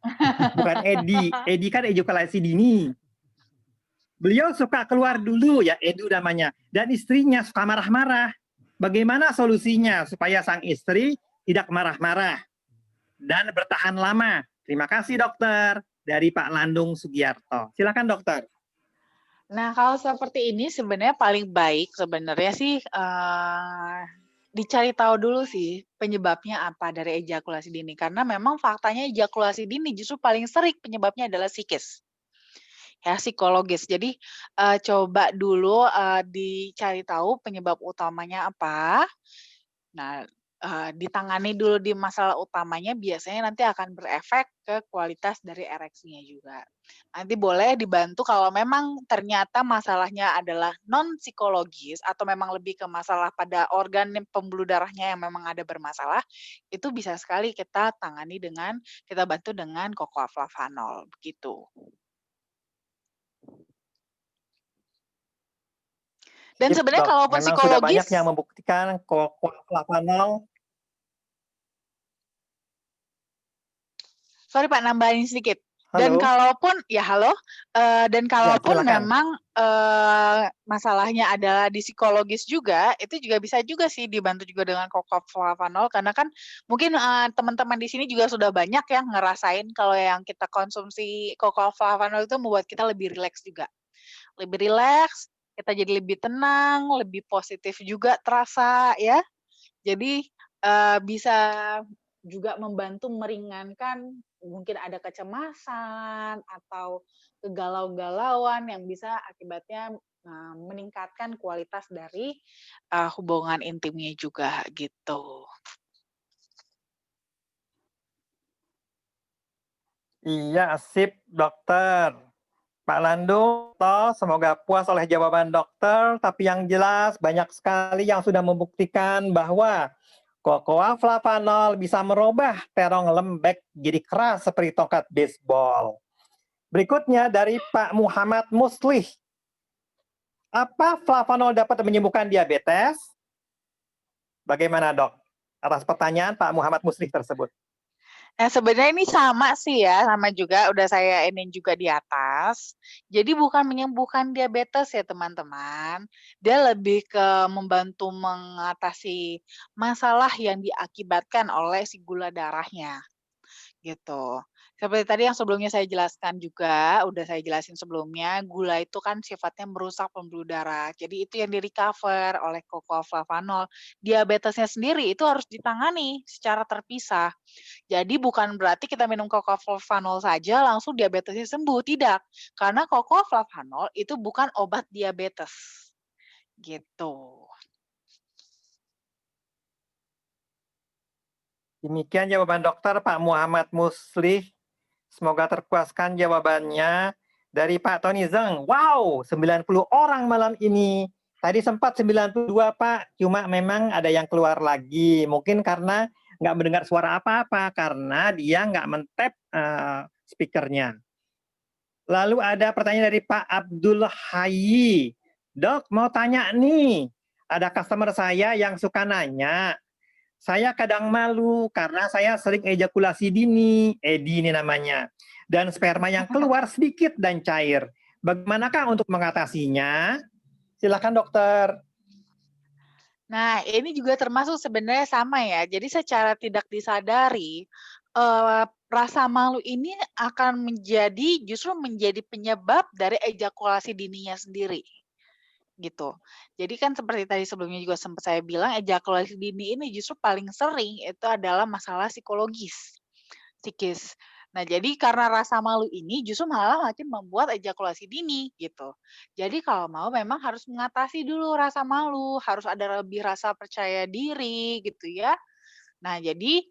Bukan Edi. Edi kan ejakulasi dini. Beliau suka keluar dulu ya, Edu namanya. Dan istrinya suka marah-marah. Bagaimana solusinya supaya sang istri tidak marah-marah dan bertahan lama? Terima kasih dokter. Dari Pak Landung Sugiarto. Silakan dokter. Nah, kalau seperti ini sebenarnya paling baik sebenarnya sih dicari tahu dulu sih penyebabnya apa dari ejakulasi dini. Karena memang faktanya ejakulasi dini justru paling sering penyebabnya adalah psikis. Ya, psikologis. Jadi coba dulu dicari tahu penyebab utamanya apa. Nah, ditangani dulu di masalah utamanya, biasanya nanti akan berefek ke kualitas dari ereksinya juga. Nanti boleh dibantu kalau memang ternyata masalahnya adalah non psikologis atau memang lebih ke masalah pada organ pembuluh darahnya yang memang ada bermasalah, itu bisa sekali kita bantu dengan cocoa flavanol begitu. Dan Sip, sebenarnya dok. kalaupun Memang sudah banyak psikologis, yang membuktikan cocoa flavanol. sorry Pak, nambahin sedikit. Dan Halo. kalaupun ya halo, dan kalaupun silakan. memang masalahnya adalah di psikologis juga, itu juga bisa juga sih dibantu juga dengan Cocoflavanol karena kan mungkin teman-teman di sini juga sudah banyak yang ngerasain kalau yang kita konsumsi Cocoflavanol itu membuat kita lebih rileks juga. Lebih rileks, kita jadi lebih tenang, lebih positif juga terasa ya. Jadi bisa juga membantu meringankan mungkin ada kecemasan atau kegalau-galauan yang bisa akibatnya meningkatkan kualitas dari hubungan intimnya juga gitu. Iya, sip dokter. Pak Landung, semoga puas oleh jawaban dokter, tapi yang jelas banyak sekali yang sudah membuktikan bahwa Cocoflavanol bisa merubah terong lembek jadi keras seperti tongkat baseball. Berikutnya dari Pak Muhammad Muslih. Apa flavanol dapat menyembuhkan diabetes? Bagaimana dok? Atas pertanyaan Pak Muhammad Muslih tersebut. Nah, sebenarnya ini sama sih ya, sama juga udah saya ini juga di atas. Jadi bukan menyembuhkan diabetes ya teman-teman. Dia lebih ke membantu mengatasi masalah yang diakibatkan oleh si gula darahnya. Gitu. Seperti tadi yang sebelumnya saya jelaskan juga, udah saya jelasin sebelumnya, gula itu kan sifatnya merusak pembuluh darah. Jadi itu yang di-recover oleh Cocoflavanol. Diabetesnya sendiri itu harus ditangani secara terpisah. Jadi bukan berarti kita minum Cocoflavanol saja langsung diabetesnya sembuh, tidak. Karena Cocoflavanol itu bukan obat diabetes. Gitu. Demikian jawaban dokter Pak Muhammad Muslih. Semoga terpuaskan jawabannya. Dari Pak Tony Zeng, wow, 90 orang malam ini. Tadi sempat 92 Pak, cuma memang ada yang keluar lagi. Mungkin karena nggak mendengar suara apa-apa, karena dia nggak men-tap speakernya. Lalu ada pertanyaan dari Pak Abdul Hayy. Dok, mau tanya nih, ada customer saya yang suka nanya, saya kadang malu karena saya sering ejakulasi dini, EDI ini namanya, dan sperma yang keluar sedikit dan cair. Bagaimanakah untuk mengatasinya? Silakan dokter. Nah, ini juga termasuk sebenarnya sama ya. Jadi secara tidak disadari, rasa malu ini akan justru menjadi penyebab dari ejakulasi dininya sendiri. Gitu. Jadi kan seperti tadi sebelumnya juga sempat saya bilang, ejakulasi dini ini justru paling sering itu adalah masalah psikologis, psikis. Nah, jadi karena rasa malu ini justru malah makin membuat ejakulasi dini gitu. Jadi kalau mau memang harus mengatasi dulu rasa malu, harus ada lebih rasa percaya diri gitu ya. Nah, jadi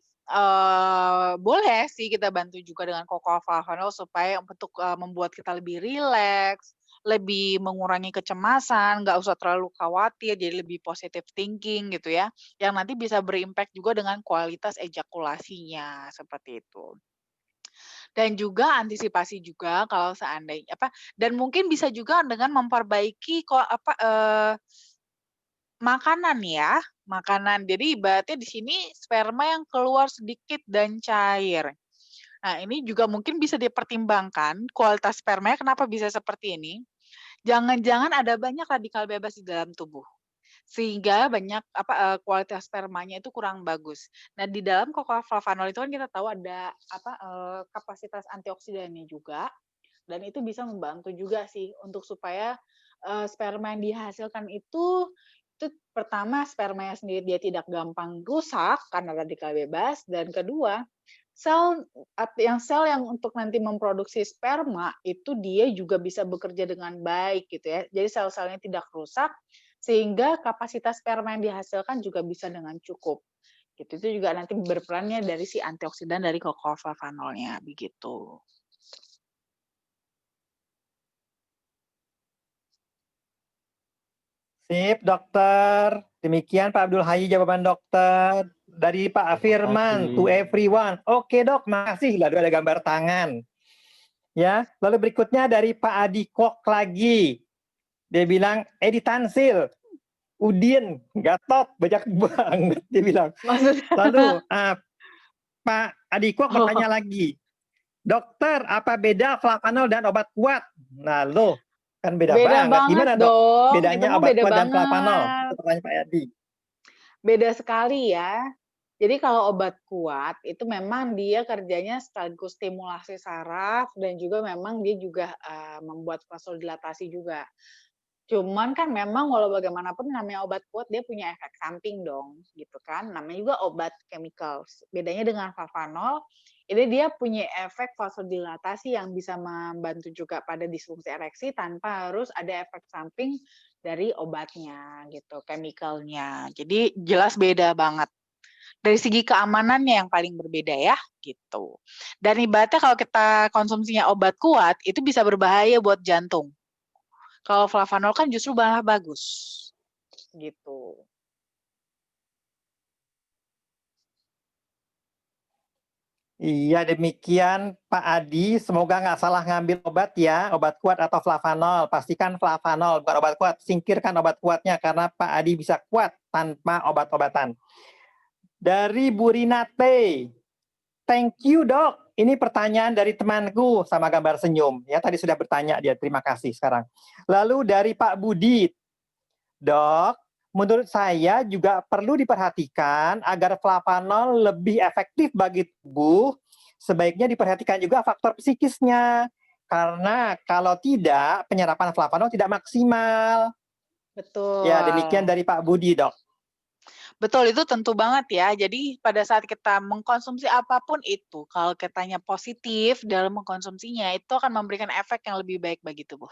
boleh sih kita bantu juga dengan Cocoflavanol supaya untuk membuat kita lebih rileks, lebih mengurangi kecemasan, nggak usah terlalu khawatir, jadi lebih positive thinking gitu ya, yang nanti bisa berimpact juga dengan kualitas ejakulasinya, seperti itu. Dan juga antisipasi juga kalau seandainya dan mungkin bisa juga dengan memperbaiki makanan ya, makanan. Jadi ibaratnya di sini sperma yang keluar sedikit dan cair. Nah, ini juga mungkin bisa dipertimbangkan kualitas spermanya kenapa bisa seperti ini. Jangan-jangan ada banyak radikal bebas di dalam tubuh. Sehingga banyak kualitas spermanya itu kurang bagus. Nah, di dalam Cocoflavanol itu kan kita tahu ada kapasitas antioksidannya juga dan itu bisa membantu juga sih untuk supaya sperma yang dihasilkan itu pertama spermanya sendiri dia tidak gampang rusak karena radikal bebas dan kedua sel yang untuk nanti memproduksi sperma itu dia juga bisa bekerja dengan baik gitu ya. Jadi sel-selnya tidak rusak sehingga kapasitas sperma yang dihasilkan juga bisa dengan cukup. Gitu. Itu juga nanti berperannya dari si antioksidan dari Cocoflavanolnya begitu. Sip, dokter. Demikian Pak Abdul Hayy jawaban dokter. Dari Pak Firman, to everyone. Oke dok, makasih. Lalu ada gambar tangan. Ya, lalu berikutnya dari Pak Adi Kok lagi. Dia bilang, Edi Tansil, Udin, Gatot, banyak banget dia bilang. Maksudnya? Lalu Pak Adi Kok bertanya lagi, Dokter, apa beda flavanol dan obat kuat? Nah, lo kan beda Beda banget. Gimana, banget Dok? dong. Itu Bedanya mah obat beda kuat dan flavanol? banget. Itu pertanyaan Pak Adi. Beda sekali ya. Jadi kalau obat kuat itu memang dia kerjanya sekaligus stimulasi saraf dan juga memang dia juga membuat vasodilatasi juga. Cuman kan memang walau bagaimanapun namanya obat kuat dia punya efek samping dong, gitu kan. Namanya juga obat chemicals. Bedanya dengan flavanol, ini dia punya efek vasodilatasi yang bisa membantu juga pada disfungsi ereksi tanpa harus ada efek samping dari obatnya gitu, chemicalnya. Jadi jelas beda banget. Dari segi keamanannya yang paling berbeda ya, gitu. Dan ibaratnya kalau kita konsumsinya obat kuat, itu bisa berbahaya buat jantung. Kalau flavanol kan justru malah bagus, gitu. Iya, demikian Pak Adi. Semoga nggak salah ngambil obat ya, obat kuat atau flavanol. Pastikan flavanol, bukan obat kuat. Singkirkan obat kuatnya karena Pak Adi bisa kuat tanpa obat-obatan. Dari Bu Rinate, thank you dok. Ini pertanyaan dari temanku sama gambar senyum. Ya tadi sudah bertanya dia. Terima kasih sekarang. Lalu dari Pak Budi, dok, menurut saya juga perlu diperhatikan agar flavanol lebih efektif bagi tubuh. Sebaiknya diperhatikan juga faktor psikisnya. Karena kalau tidak, penyerapan flavanol tidak maksimal. Betul. Ya demikian dari Pak Budi dok. Betul, itu tentu banget ya. Jadi pada saat kita mengkonsumsi apapun itu, kalau kitanya positif dalam mengkonsumsinya, itu akan memberikan efek yang lebih baik bagi tubuh.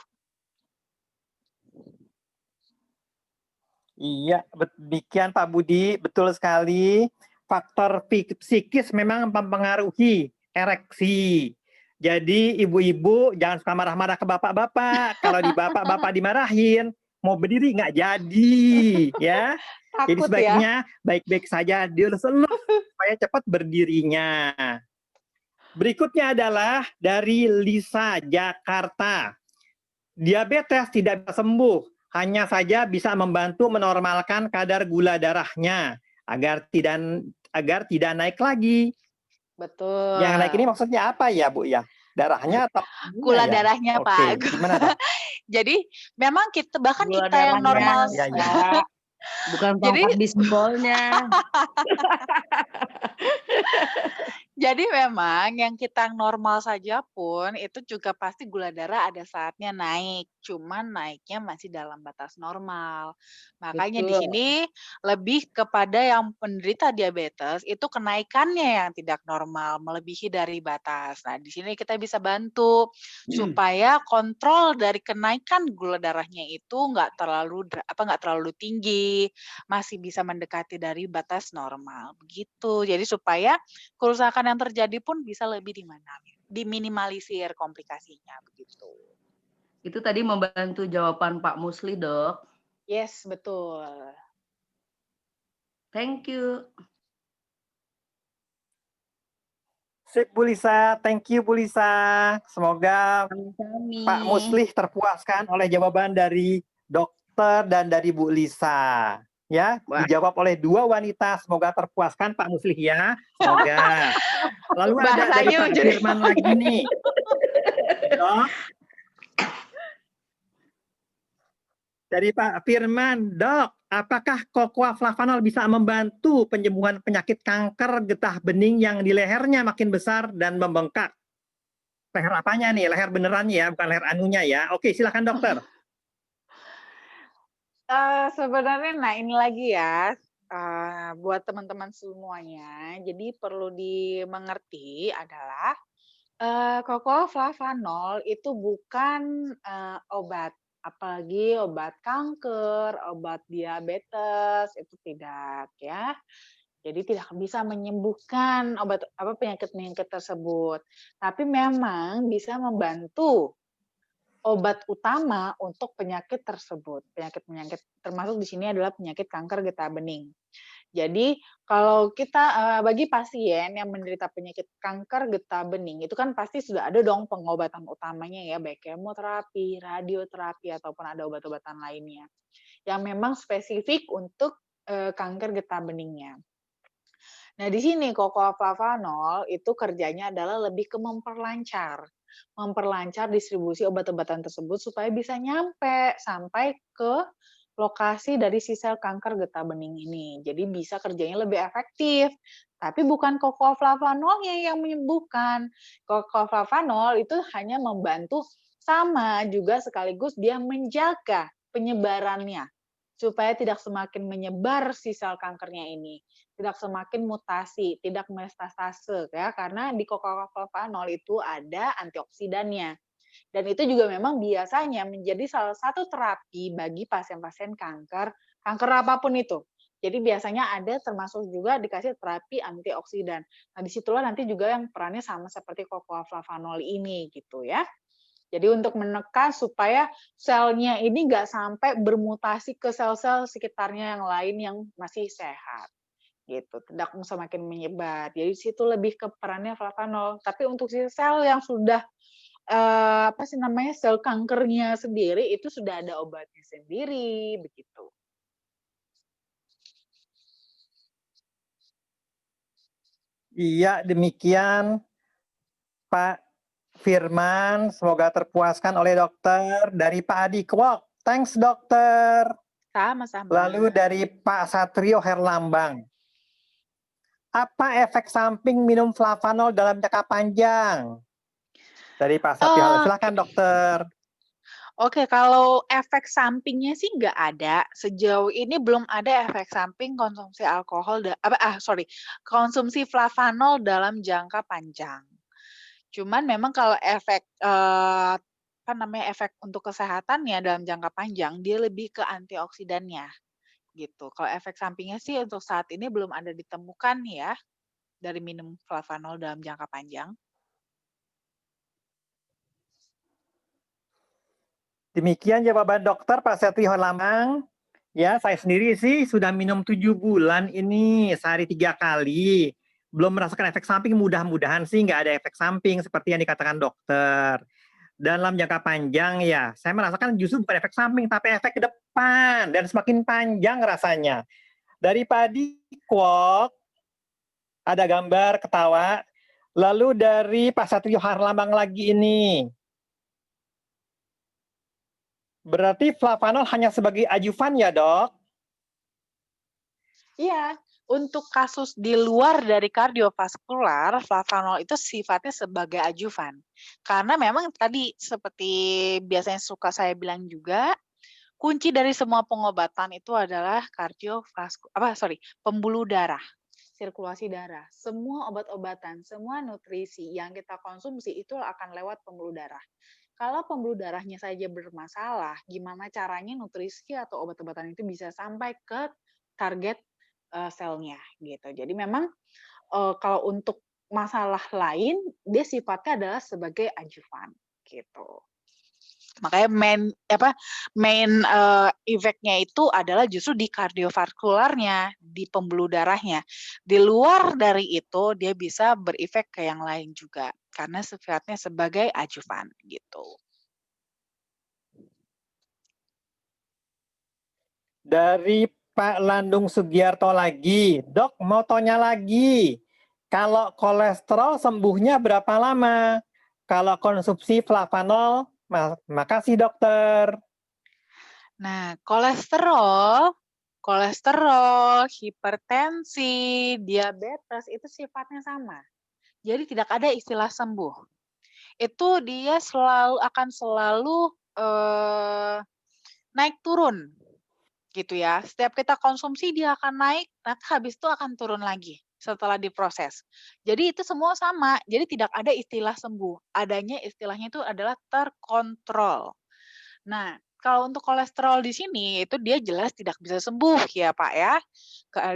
Iya, demikian Pak Budi, betul sekali. Faktor psikis memang mempengaruhi ereksi. Jadi ibu-ibu jangan suka marah-marah ke bapak-bapak. Kalau di bapak-bapak dimarahin, mau berdiri nggak jadi, ya. Takut Jadi ya. sebaiknya baik-baik saja dielus-elus supaya cepat berdirinya. Berikutnya adalah dari Lisa Jakarta. Diabetes tidak bisa sembuh, hanya saja bisa membantu menormalkan kadar gula darahnya agar tidak naik lagi. Betul. Yang naik ini maksudnya apa ya, Bu ya? Darahnya atau gula ya? darahnya, Oke, Pak. gimana dok? Jadi memang kita bahkan Gula kita yang normal Ya, ya. Pak. Bukan Jadi- tongkat bisbolnya. Jadi memang yang kita normal saja pun itu juga pasti gula darah ada saatnya naik, cuman naiknya masih dalam batas normal. Makanya di Betul. sini lebih kepada yang penderita diabetes itu kenaikannya yang tidak normal, melebihi dari batas. Nah, di sini kita bisa bantu supaya kontrol dari kenaikan gula darahnya itu nggak terlalu tinggi, masih bisa mendekati dari batas normal begitu. Jadi supaya kerusakan yang terjadi pun bisa lebih diminimalisir komplikasinya begitu. Itu tadi membantu jawaban Pak Musli, Dok. Yes, betul. Thank you. Sip Bu Lisa, thank you Bu Lisa. Semoga Kami. Pak Muslih terpuaskan oleh jawaban dari dokter dan dari Bu Lisa. Ya, Wah. dijawab oleh dua wanita. Semoga terpuaskan Pak Muslih ya. Semoga. Lalu ada dari Bahasanya Pak jadi- Firman lagi nih. Dok. Dari Pak Firman, dok, apakah Cocoa Flavanol bisa membantu penyembuhan penyakit kanker getah bening yang di lehernya makin besar dan membengkak? Leher apanya nih? Leher benerannya ya, bukan leher anunya ya. Oke, silakan dokter. Sebenarnya, nah ini lagi ya, buat teman-teman semuanya, jadi perlu dimengerti adalah Cocoa Flavanol itu bukan obat, apalagi obat kanker, obat diabetes, itu tidak ya. Jadi tidak bisa menyembuhkan penyakit-penyakit tersebut. Tapi memang bisa membantu obat utama untuk penyakit tersebut. Penyakit-penyakit termasuk di sini adalah penyakit kanker getah bening. Jadi kalau kita bagi pasien yang menderita penyakit kanker getah bening itu kan pasti sudah ada dong pengobatan utamanya ya, baik kemoterapi, radioterapi ataupun ada obat-obatan lainnya yang memang spesifik untuk kanker getah beningnya. Nah, di sini kokoaflavanol itu kerjanya adalah lebih ke memperlancar distribusi obat-obatan tersebut supaya bisa sampai ke lokasi dari si sel kanker getah bening ini. Jadi bisa kerjanya lebih efektif. Tapi bukan kokoaflavanolnya yang menyembuhkan. Kokoaflavanol itu hanya membantu sama juga sekaligus dia menjaga penyebarannya supaya tidak semakin menyebar si sel kankernya ini, tidak semakin mutasi, tidak metastase ya, karena di kokoaflavanol itu ada antioksidannya. Dan itu juga memang biasanya menjadi salah satu terapi bagi pasien-pasien kanker apapun itu. Jadi biasanya ada termasuk juga dikasih terapi antioksidan. Nah, disitulah nanti juga yang perannya sama seperti kokoaflavanol ini gitu ya. Jadi untuk menekan supaya selnya ini nggak sampai bermutasi ke sel-sel sekitarnya yang lain yang masih sehat gitu, tidak semakin menyebar. Jadi situ lebih ke perannya flavanol. Tapi untuk si sel yang sudah sel kankernya sendiri itu sudah ada obatnya sendiri begitu. Iya, demikian Pak Firman, semoga terpuaskan oleh dokter. Dari Pak Adi Kwok, thanks dokter. Sama-sama. Lalu dari Pak Satrio Herlambang, apa efek samping minum flavanol dalam jangka panjang? Dari Pak Satrio, silakan dokter. Oke, kalau efek sampingnya sih nggak ada. Sejauh ini belum ada efek samping konsumsi konsumsi flavanol dalam jangka panjang. Cuman memang kalau efek efek untuk kesehatannya dalam jangka panjang dia lebih ke antioksidannya gitu. Kalau efek sampingnya sih untuk saat ini belum ada ditemukan ya dari minum flavanol dalam jangka panjang. Demikian jawaban dokter Pak Setio Lamang. Ya, saya sendiri sih sudah minum 7 bulan ini, sehari 3 kali. Belum merasakan efek samping, mudah-mudahan sih nggak ada efek samping seperti yang dikatakan dokter. Dalam jangka panjang ya, saya merasakan justru bukan efek samping, tapi efek ke depan, dan semakin panjang rasanya. Dari Padi Kwok, ada gambar ketawa. Lalu dari Pak Satrio Harlambang lagi ini. Berarti flavanol hanya sebagai ajuvan ya, dok? Iya, untuk kasus di luar dari kardiovaskular, flavanol itu sifatnya sebagai ajuvan. Karena memang tadi seperti biasanya suka saya bilang juga, kunci dari semua pengobatan itu adalah pembuluh darah, sirkulasi darah. Semua obat-obatan, semua nutrisi yang kita konsumsi itu akan lewat pembuluh darah. Kalau pembuluh darahnya saja bermasalah, gimana caranya nutrisi atau obat-obatan itu bisa sampai ke target selnya gitu. Jadi memang kalau untuk masalah lain dia sifatnya adalah sebagai ajuvan gitu. Makanya main efeknya itu adalah justru di kardiovaskularnya, di pembuluh darahnya. Di luar dari itu dia bisa berefek ke yang lain juga karena sifatnya sebagai ajuvan gitu. Dari Pak Landung Sugiarto lagi, dok mau tanya lagi, kalau kolesterol sembuhnya berapa lama? Kalau konsumsi flavanol, makasih dokter. Nah, kolesterol, hipertensi, diabetes itu sifatnya sama. Jadi tidak ada istilah sembuh. Itu dia akan selalu naik turun gitu ya. Setiap kita konsumsi dia akan naik, nanti habis itu akan turun lagi setelah diproses. Jadi itu semua sama. Jadi tidak ada istilah sembuh. Adanya istilahnya itu adalah terkontrol. Nah, kalau untuk kolesterol di sini itu dia jelas tidak bisa sembuh ya Pak ya.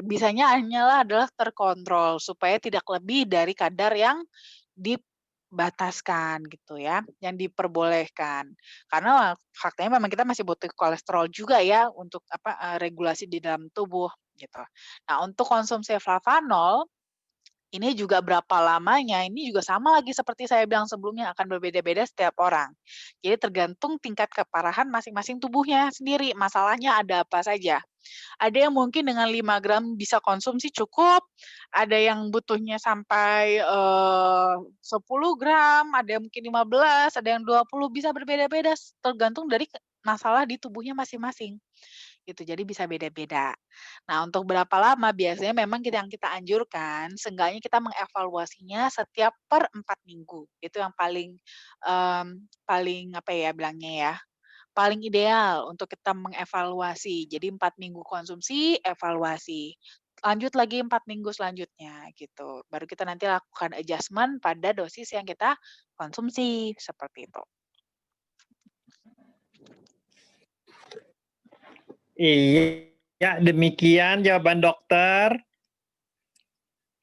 Bisanya hanyalah adalah terkontrol supaya tidak lebih dari kadar yang dibataskan gitu ya, yang diperbolehkan. Karena faktanya memang kita masih butuh kolesterol juga ya untuk regulasi di dalam tubuh gitu. Nah, untuk konsumsi flavanol ini juga berapa lamanya, ini juga sama lagi seperti saya bilang sebelumnya akan berbeda-beda setiap orang. Jadi tergantung tingkat keparahan masing-masing tubuhnya sendiri, masalahnya ada apa saja. Ada yang mungkin dengan 5 gram bisa konsumsi cukup, ada yang butuhnya sampai 10 gram, ada yang mungkin 15, ada yang 20, bisa berbeda-beda tergantung dari masalah di tubuhnya masing-masing. Gitu, jadi bisa beda-beda. Nah, untuk berapa lama biasanya memang yang kita anjurkan, seenggaknya kita mengevaluasinya setiap per 4 minggu. Itu yang paling apa ya bilangnya ya, paling ideal untuk kita mengevaluasi. Jadi 4 minggu konsumsi, evaluasi. Lanjut lagi 4 minggu selanjutnya gitu. Baru kita nanti lakukan adjustment pada dosis yang kita konsumsi, seperti itu. Iya, demikian jawaban dokter.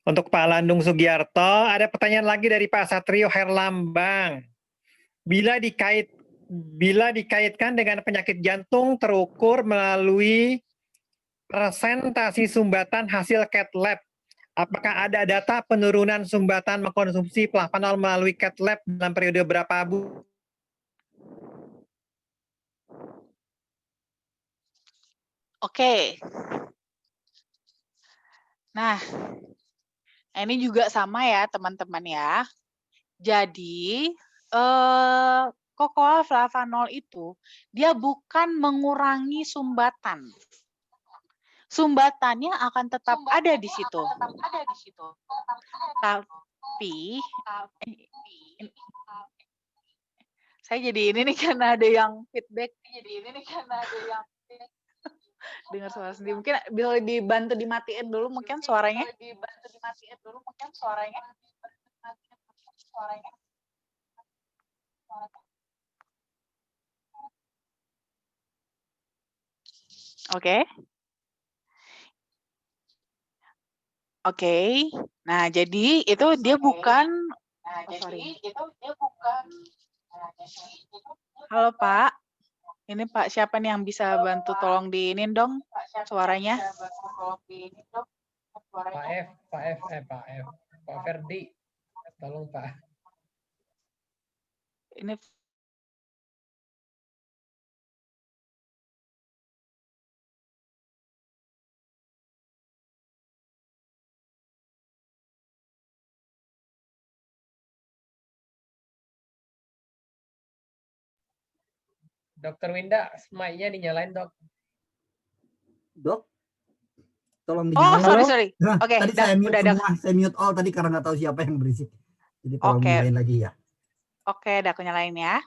Untuk Pak Landung Sugiarto, ada pertanyaan lagi dari Pak Satrio Herlambang. Bila dikaitkan dengan penyakit jantung terukur melalui presentasi sumbatan hasil CAT lab, apakah ada data penurunan sumbatan mengkonsumsi flavanol melalui CAT lab dalam periode berapa bulan? Oke. Nah, ini juga sama ya teman-teman ya. Jadi, kokoa flavanol itu dia bukan mengurangi sumbatan. Sumbatannya akan tetap ada di situ. Tapi saya jadi ini nih karena ada yang feedback. Dengar suara sendiri. Mungkin bisa dibantu dimatiin dulu mungkin suaranya. Oke. Oke. Nah, jadi itu dia bukan Halo, Pak. Ini Pak, siapa nih yang bisa bantu tolong diinin dong suaranya? Pak Ferdi, tolong Pak. Ini Dokter Winda, mic-nya dinyalain, Dok. Dok, tolong Oh, dinyalain. sorry. Nah, Oke, tadi dah, saya mute udah semua, saya mute all tadi karena nggak tahu siapa yang berisik. Jadi tolong Oke. nyalain lagi ya. Oke, udah aku nyalain ya.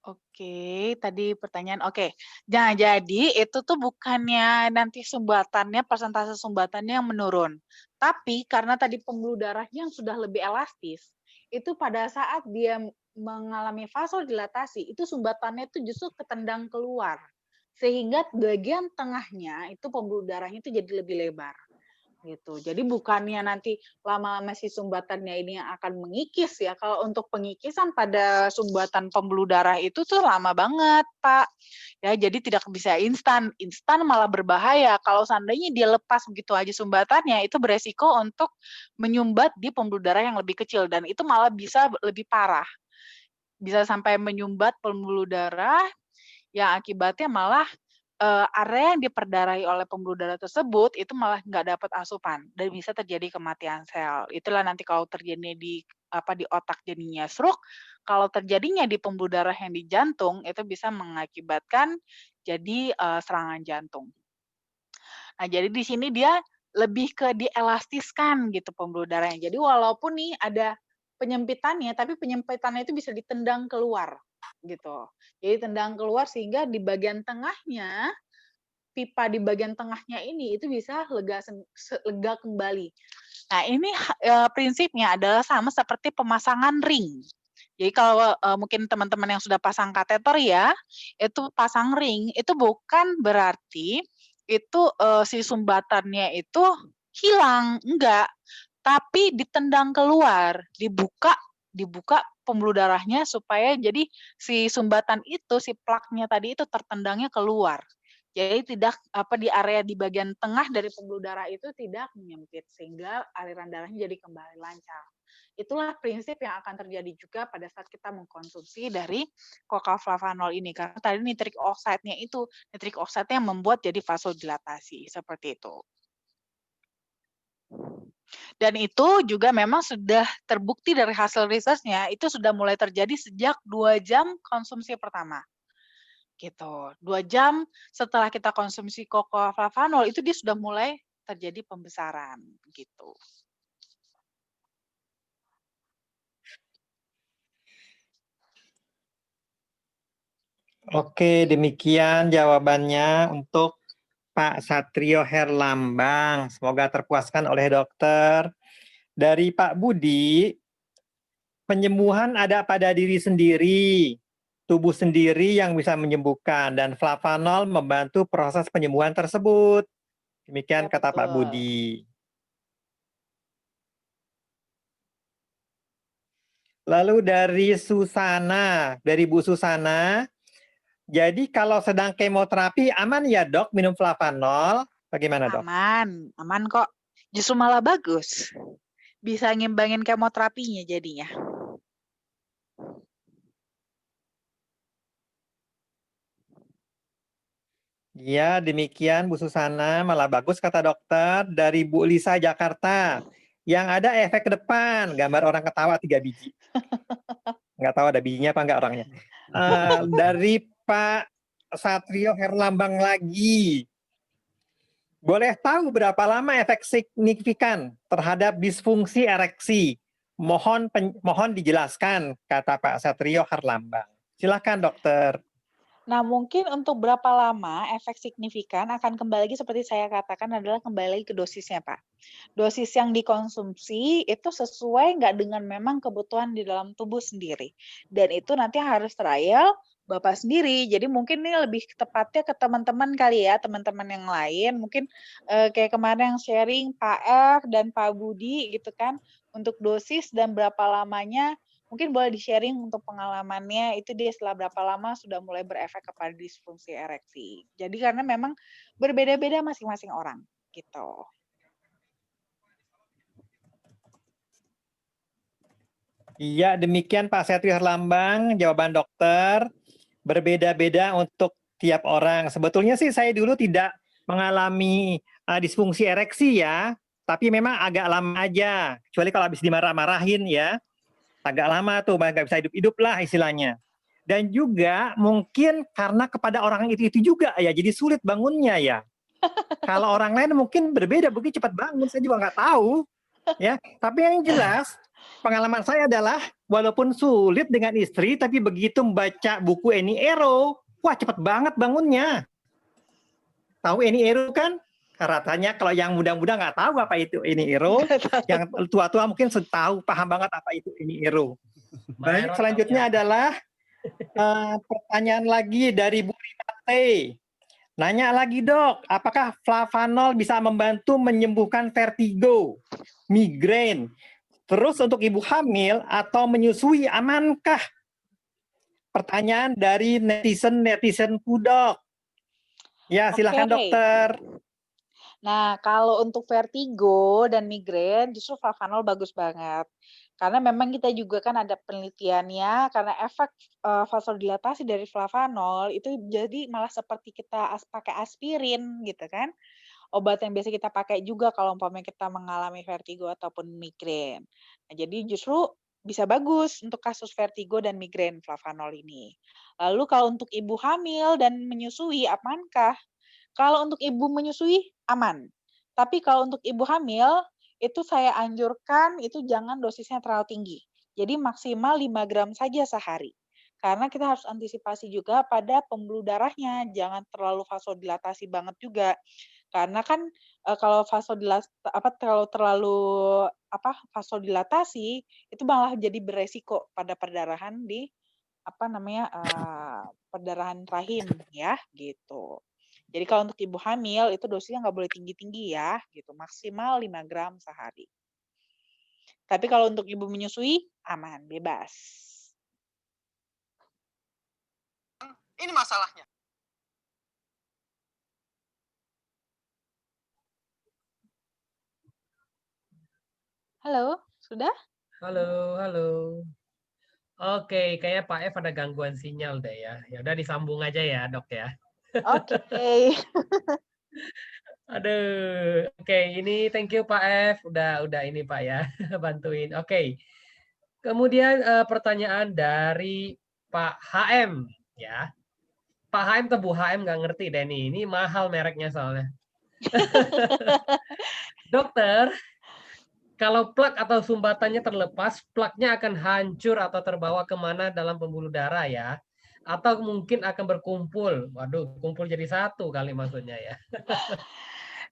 Oke, tadi pertanyaan. Oke, nah jadi itu tuh bukannya nanti sumbatannya, persentase sumbatannya yang menurun. Tapi karena tadi pembuluh darahnya yang sudah lebih elastis, itu pada saat dia mengalami vasodilatasi, itu sumbatannya itu justru ketendang keluar. Sehingga bagian tengahnya itu pembuluh darahnya itu jadi lebih lebar. Gitu. Jadi bukannya nanti lama-lama si sumbatannya ini yang akan mengikis ya. Kalau untuk pengikisan pada sumbatan pembuluh darah itu tuh lama banget, Pak. Ya, jadi tidak bisa instan. Instan malah berbahaya. Kalau seandainya dia lepas begitu aja sumbatannya, itu beresiko untuk menyumbat di pembuluh darah yang lebih kecil dan itu malah bisa lebih parah. Bisa sampai menyumbat pembuluh darah yang akibatnya malah area yang diperdarahi oleh pembuluh darah tersebut itu malah nggak dapat asupan dan bisa terjadi kematian sel. Itulah nanti kalau terjadi di otak jadinya stroke, kalau terjadinya di pembuluh darah yang di jantung itu bisa mengakibatkan jadi serangan jantung. Nah, jadi di sini dia lebih ke dielastiskan gitu pembuluh darahnya. Jadi walaupun nih ada penyempitannya, tapi penyempitannya itu bisa ditendang keluar gitu. Jadi tendang keluar sehingga di bagian tengahnya, pipa di bagian tengahnya ini itu bisa lega kembali. Nah, ini prinsipnya adalah sama seperti pemasangan ring. Jadi kalau mungkin teman-teman yang sudah pasang kateter ya, itu pasang ring itu bukan berarti itu si sumbatannya itu hilang, enggak. Tapi ditendang keluar, dibuka pembuluh darahnya supaya jadi si sumbatan itu, si plaknya tadi itu tertendangnya keluar. Jadi tidak di area di bagian tengah dari pembuluh darah itu tidak menyempit sehingga aliran darahnya jadi kembali lancar. Itulah prinsip yang akan terjadi juga pada saat kita mengkonsumsi dari kokaflavanol ini. Karena tadi nitric oxide-nya itu, nitric oxide-nya yang membuat jadi vasodilatasi, seperti itu. Dan itu juga memang sudah terbukti dari hasil risetnya, itu sudah mulai terjadi sejak 2 jam konsumsi pertama. Gitu. 2 jam setelah kita konsumsi kokaflavanol, itu dia sudah mulai terjadi pembesaran, gitu. Oke, demikian jawabannya untuk Pak Satrio Herlambang. Semoga terpuaskan oleh dokter. Dari Pak Budi, penyembuhan ada pada diri sendiri, tubuh sendiri yang bisa menyembuhkan, dan flavanol membantu proses penyembuhan tersebut. Demikian Ya, kata Pak betul. Budi. Lalu dari Susana, dari Bu Susana, jadi kalau sedang kemoterapi aman ya dok minum flavanol? Bagaimana dok? Aman, aman kok. Justru malah bagus. Bisa ngimbangin kemoterapinya jadinya. Ya, demikian Bu Susana, malah bagus kata dokter. Dari Bu Lisa Jakarta, yang ada efek ke depan, gambar orang ketawa 3 biji. Nggak tahu ada bijinya apa nggak orangnya. Dari Pak Satrio Herlambang lagi, boleh tahu berapa lama efek signifikan terhadap disfungsi ereksi? Mohon dijelaskan, kata Pak Satrio Herlambang. Silakan dokter. Nah, mungkin untuk berapa lama efek signifikan akan kembali lagi seperti saya katakan adalah kembali lagi ke dosisnya, Pak. Dosis yang dikonsumsi itu sesuai nggak dengan memang kebutuhan di dalam tubuh sendiri. Dan itu nanti harus trial Bapak sendiri. Jadi mungkin ini lebih tepatnya ke teman-teman kali ya, teman-teman yang lain. Mungkin kayak kemarin yang sharing Pak F dan Pak Budi gitu kan, untuk dosis dan berapa lamanya. Mungkin boleh di-sharing untuk pengalamannya, itu dia setelah berapa lama sudah mulai berefek kepada disfungsi ereksi. Jadi karena memang berbeda-beda masing-masing orang, gitu. Iya, demikian Pak Satrio Herlambang, jawaban dokter. Berbeda-beda untuk tiap orang. Sebetulnya sih saya dulu tidak mengalami disfungsi ereksi ya, tapi memang agak lama aja. Kecuali kalau habis dimarah-marahin ya, agak lama tuh, nggak bisa hidup-hidup lah istilahnya. Dan juga mungkin karena kepada orang itu juga ya, jadi sulit bangunnya ya. Kalau orang lain mungkin berbeda, mungkin cepat bangun, saya juga nggak tahu. Ya, tapi yang jelas pengalaman saya adalah walaupun sulit dengan istri, tapi begitu membaca buku Eni Ero, wah cepet banget bangunnya. Tahu Eni Ero kan? Katanya kalau yang muda-muda nggak tahu apa itu Eni Ero, yang tua-tua mungkin tahu, paham banget apa itu Eni Ero. Baik, selanjutnya adalah pertanyaan lagi dari Bu Rinate. Nanya lagi dok, apakah flavanol bisa membantu menyembuhkan vertigo, migrain, terus untuk ibu hamil atau menyusui amankah? Pertanyaan dari netizen dok. Ya, silakan dokter. Nah, kalau untuk vertigo dan migrain, justru flavanol bagus banget. Karena memang kita juga kan ada penelitiannya, karena efek vasodilatasi dari flavanol itu jadi malah seperti kita pakai aspirin gitu kan. Obat yang biasa kita pakai juga kalau umpamanya kita mengalami vertigo ataupun migrain. Nah, jadi justru bisa bagus untuk kasus vertigo dan migrain flavanol ini. Lalu kalau untuk ibu hamil dan menyusui, amankah? Kalau untuk ibu menyusui, aman. Tapi kalau untuk ibu hamil, itu saya anjurkan itu jangan dosisnya terlalu tinggi. Jadi maksimal 5 gram saja sehari. Karena kita harus antisipasi juga pada pembuluh darahnya, jangan terlalu vasodilatasi banget juga. Karena kan kalau vasodilatasi itu malah jadi beresiko pada perdarahan di perdarahan rahim ya gitu. Jadi kalau untuk ibu hamil itu dosisnya nggak boleh tinggi-tinggi ya, gitu. Maksimal 5 gram sehari. Tapi kalau untuk ibu menyusui, aman, bebas. Ini masalahnya. Halo, sudah? Halo, halo. Oke, kayaknya Pak F ada gangguan sinyal deh ya. Ya udah disambung aja ya, Dok ya. Oke. Aduh. Oke, ini thank you Pak F. Udah ini Pak ya, bantuin. Oke. Kemudian pertanyaan dari Pak HM ya. Pak HM atau Bu HM nggak ngerti deh nih. Ini mahal mereknya soalnya. Dokter, kalau plak atau sumbatannya terlepas, plaknya akan hancur atau terbawa kemana dalam pembuluh darah ya? Atau mungkin akan berkumpul. Waduh, kumpul jadi satu kali maksudnya ya.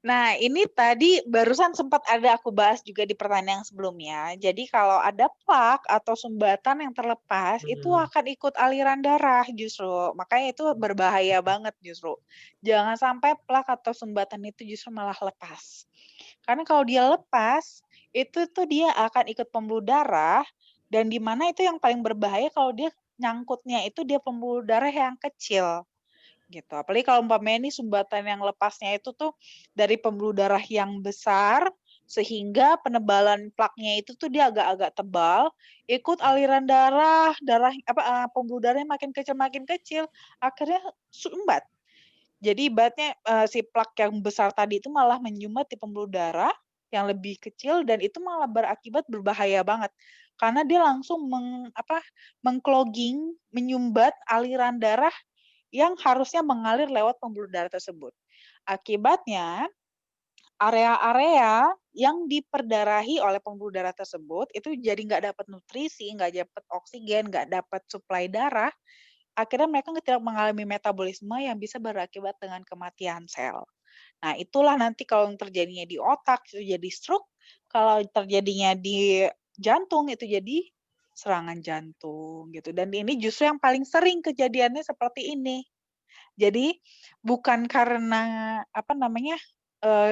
Nah, ini tadi barusan sempat ada aku bahas juga di pertanyaan sebelumnya. Jadi kalau ada plak atau sumbatan yang terlepas, itu akan ikut aliran darah justru. Makanya itu berbahaya banget justru. Jangan sampai plak atau sumbatan itu justru malah lepas. Karena kalau dia lepas, itu tuh dia akan ikut pembuluh darah, dan di mana itu yang paling berbahaya kalau dia nyangkutnya itu dia pembuluh darah yang kecil. Gitu. Apalagi kalau umpamanya ini sumbatan yang lepasnya itu tuh dari pembuluh darah yang besar, sehingga penebalan plaknya itu tuh dia agak-agak tebal, ikut aliran darah, pembuluh darahnya makin kecil, akhirnya sumbat. Jadi ibaratnya si plak yang besar tadi itu malah menyumbat di pembuluh darah yang lebih kecil, dan itu malah berakibat berbahaya banget. Karena dia langsung mengclogging, menyumbat aliran darah yang harusnya mengalir lewat pembuluh darah tersebut. Akibatnya, area-area yang diperdarahi oleh pembuluh darah tersebut itu jadi nggak dapat nutrisi, nggak dapat oksigen, nggak dapat suplai darah. Akhirnya mereka tidak mengalami metabolisme yang bisa berakibat dengan kematian sel. Nah, itulah nanti kalau yang terjadinya di otak itu jadi stroke, kalau terjadinya di jantung itu jadi serangan jantung gitu. Dan ini justru yang paling sering kejadiannya seperti ini. Jadi bukan karena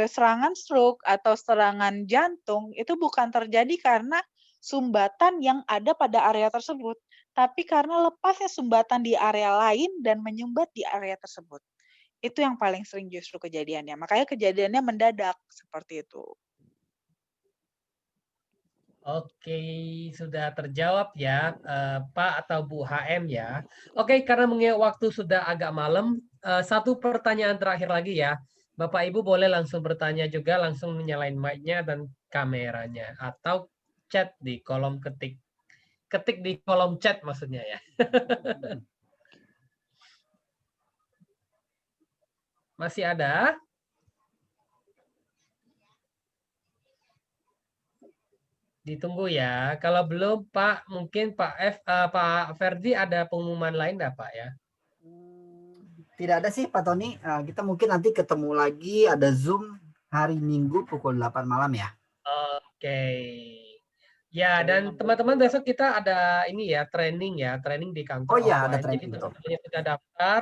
serangan stroke atau serangan jantung itu bukan terjadi karena sumbatan yang ada pada area tersebut, tapi karena lepasnya sumbatan di area lain dan menyumbat di area tersebut. Itu yang paling sering justru kejadiannya. Makanya kejadiannya mendadak seperti itu. Oke, sudah terjawab ya, Pak atau Bu HM ya. Oke, karena mengingat waktu sudah agak malam, satu pertanyaan terakhir lagi ya. Bapak Ibu boleh langsung bertanya juga, langsung menyalain mic-nya dan kameranya. Atau chat di kolom ketik. Ketik di kolom chat maksudnya ya. Masih ada? Ditunggu ya. Kalau belum Pak, mungkin Pak Ferdi ada pengumuman lain enggak Pak ya? Tidak ada sih Pak Tony. Kita mungkin nanti ketemu lagi ada Zoom hari Minggu pukul 8 malam ya. Oke. Ya, dan teman-teman besok kita ada ini ya, training di kantor Oh iya, ada offline. Jadi training betul. teman-teman yang sudah daftar,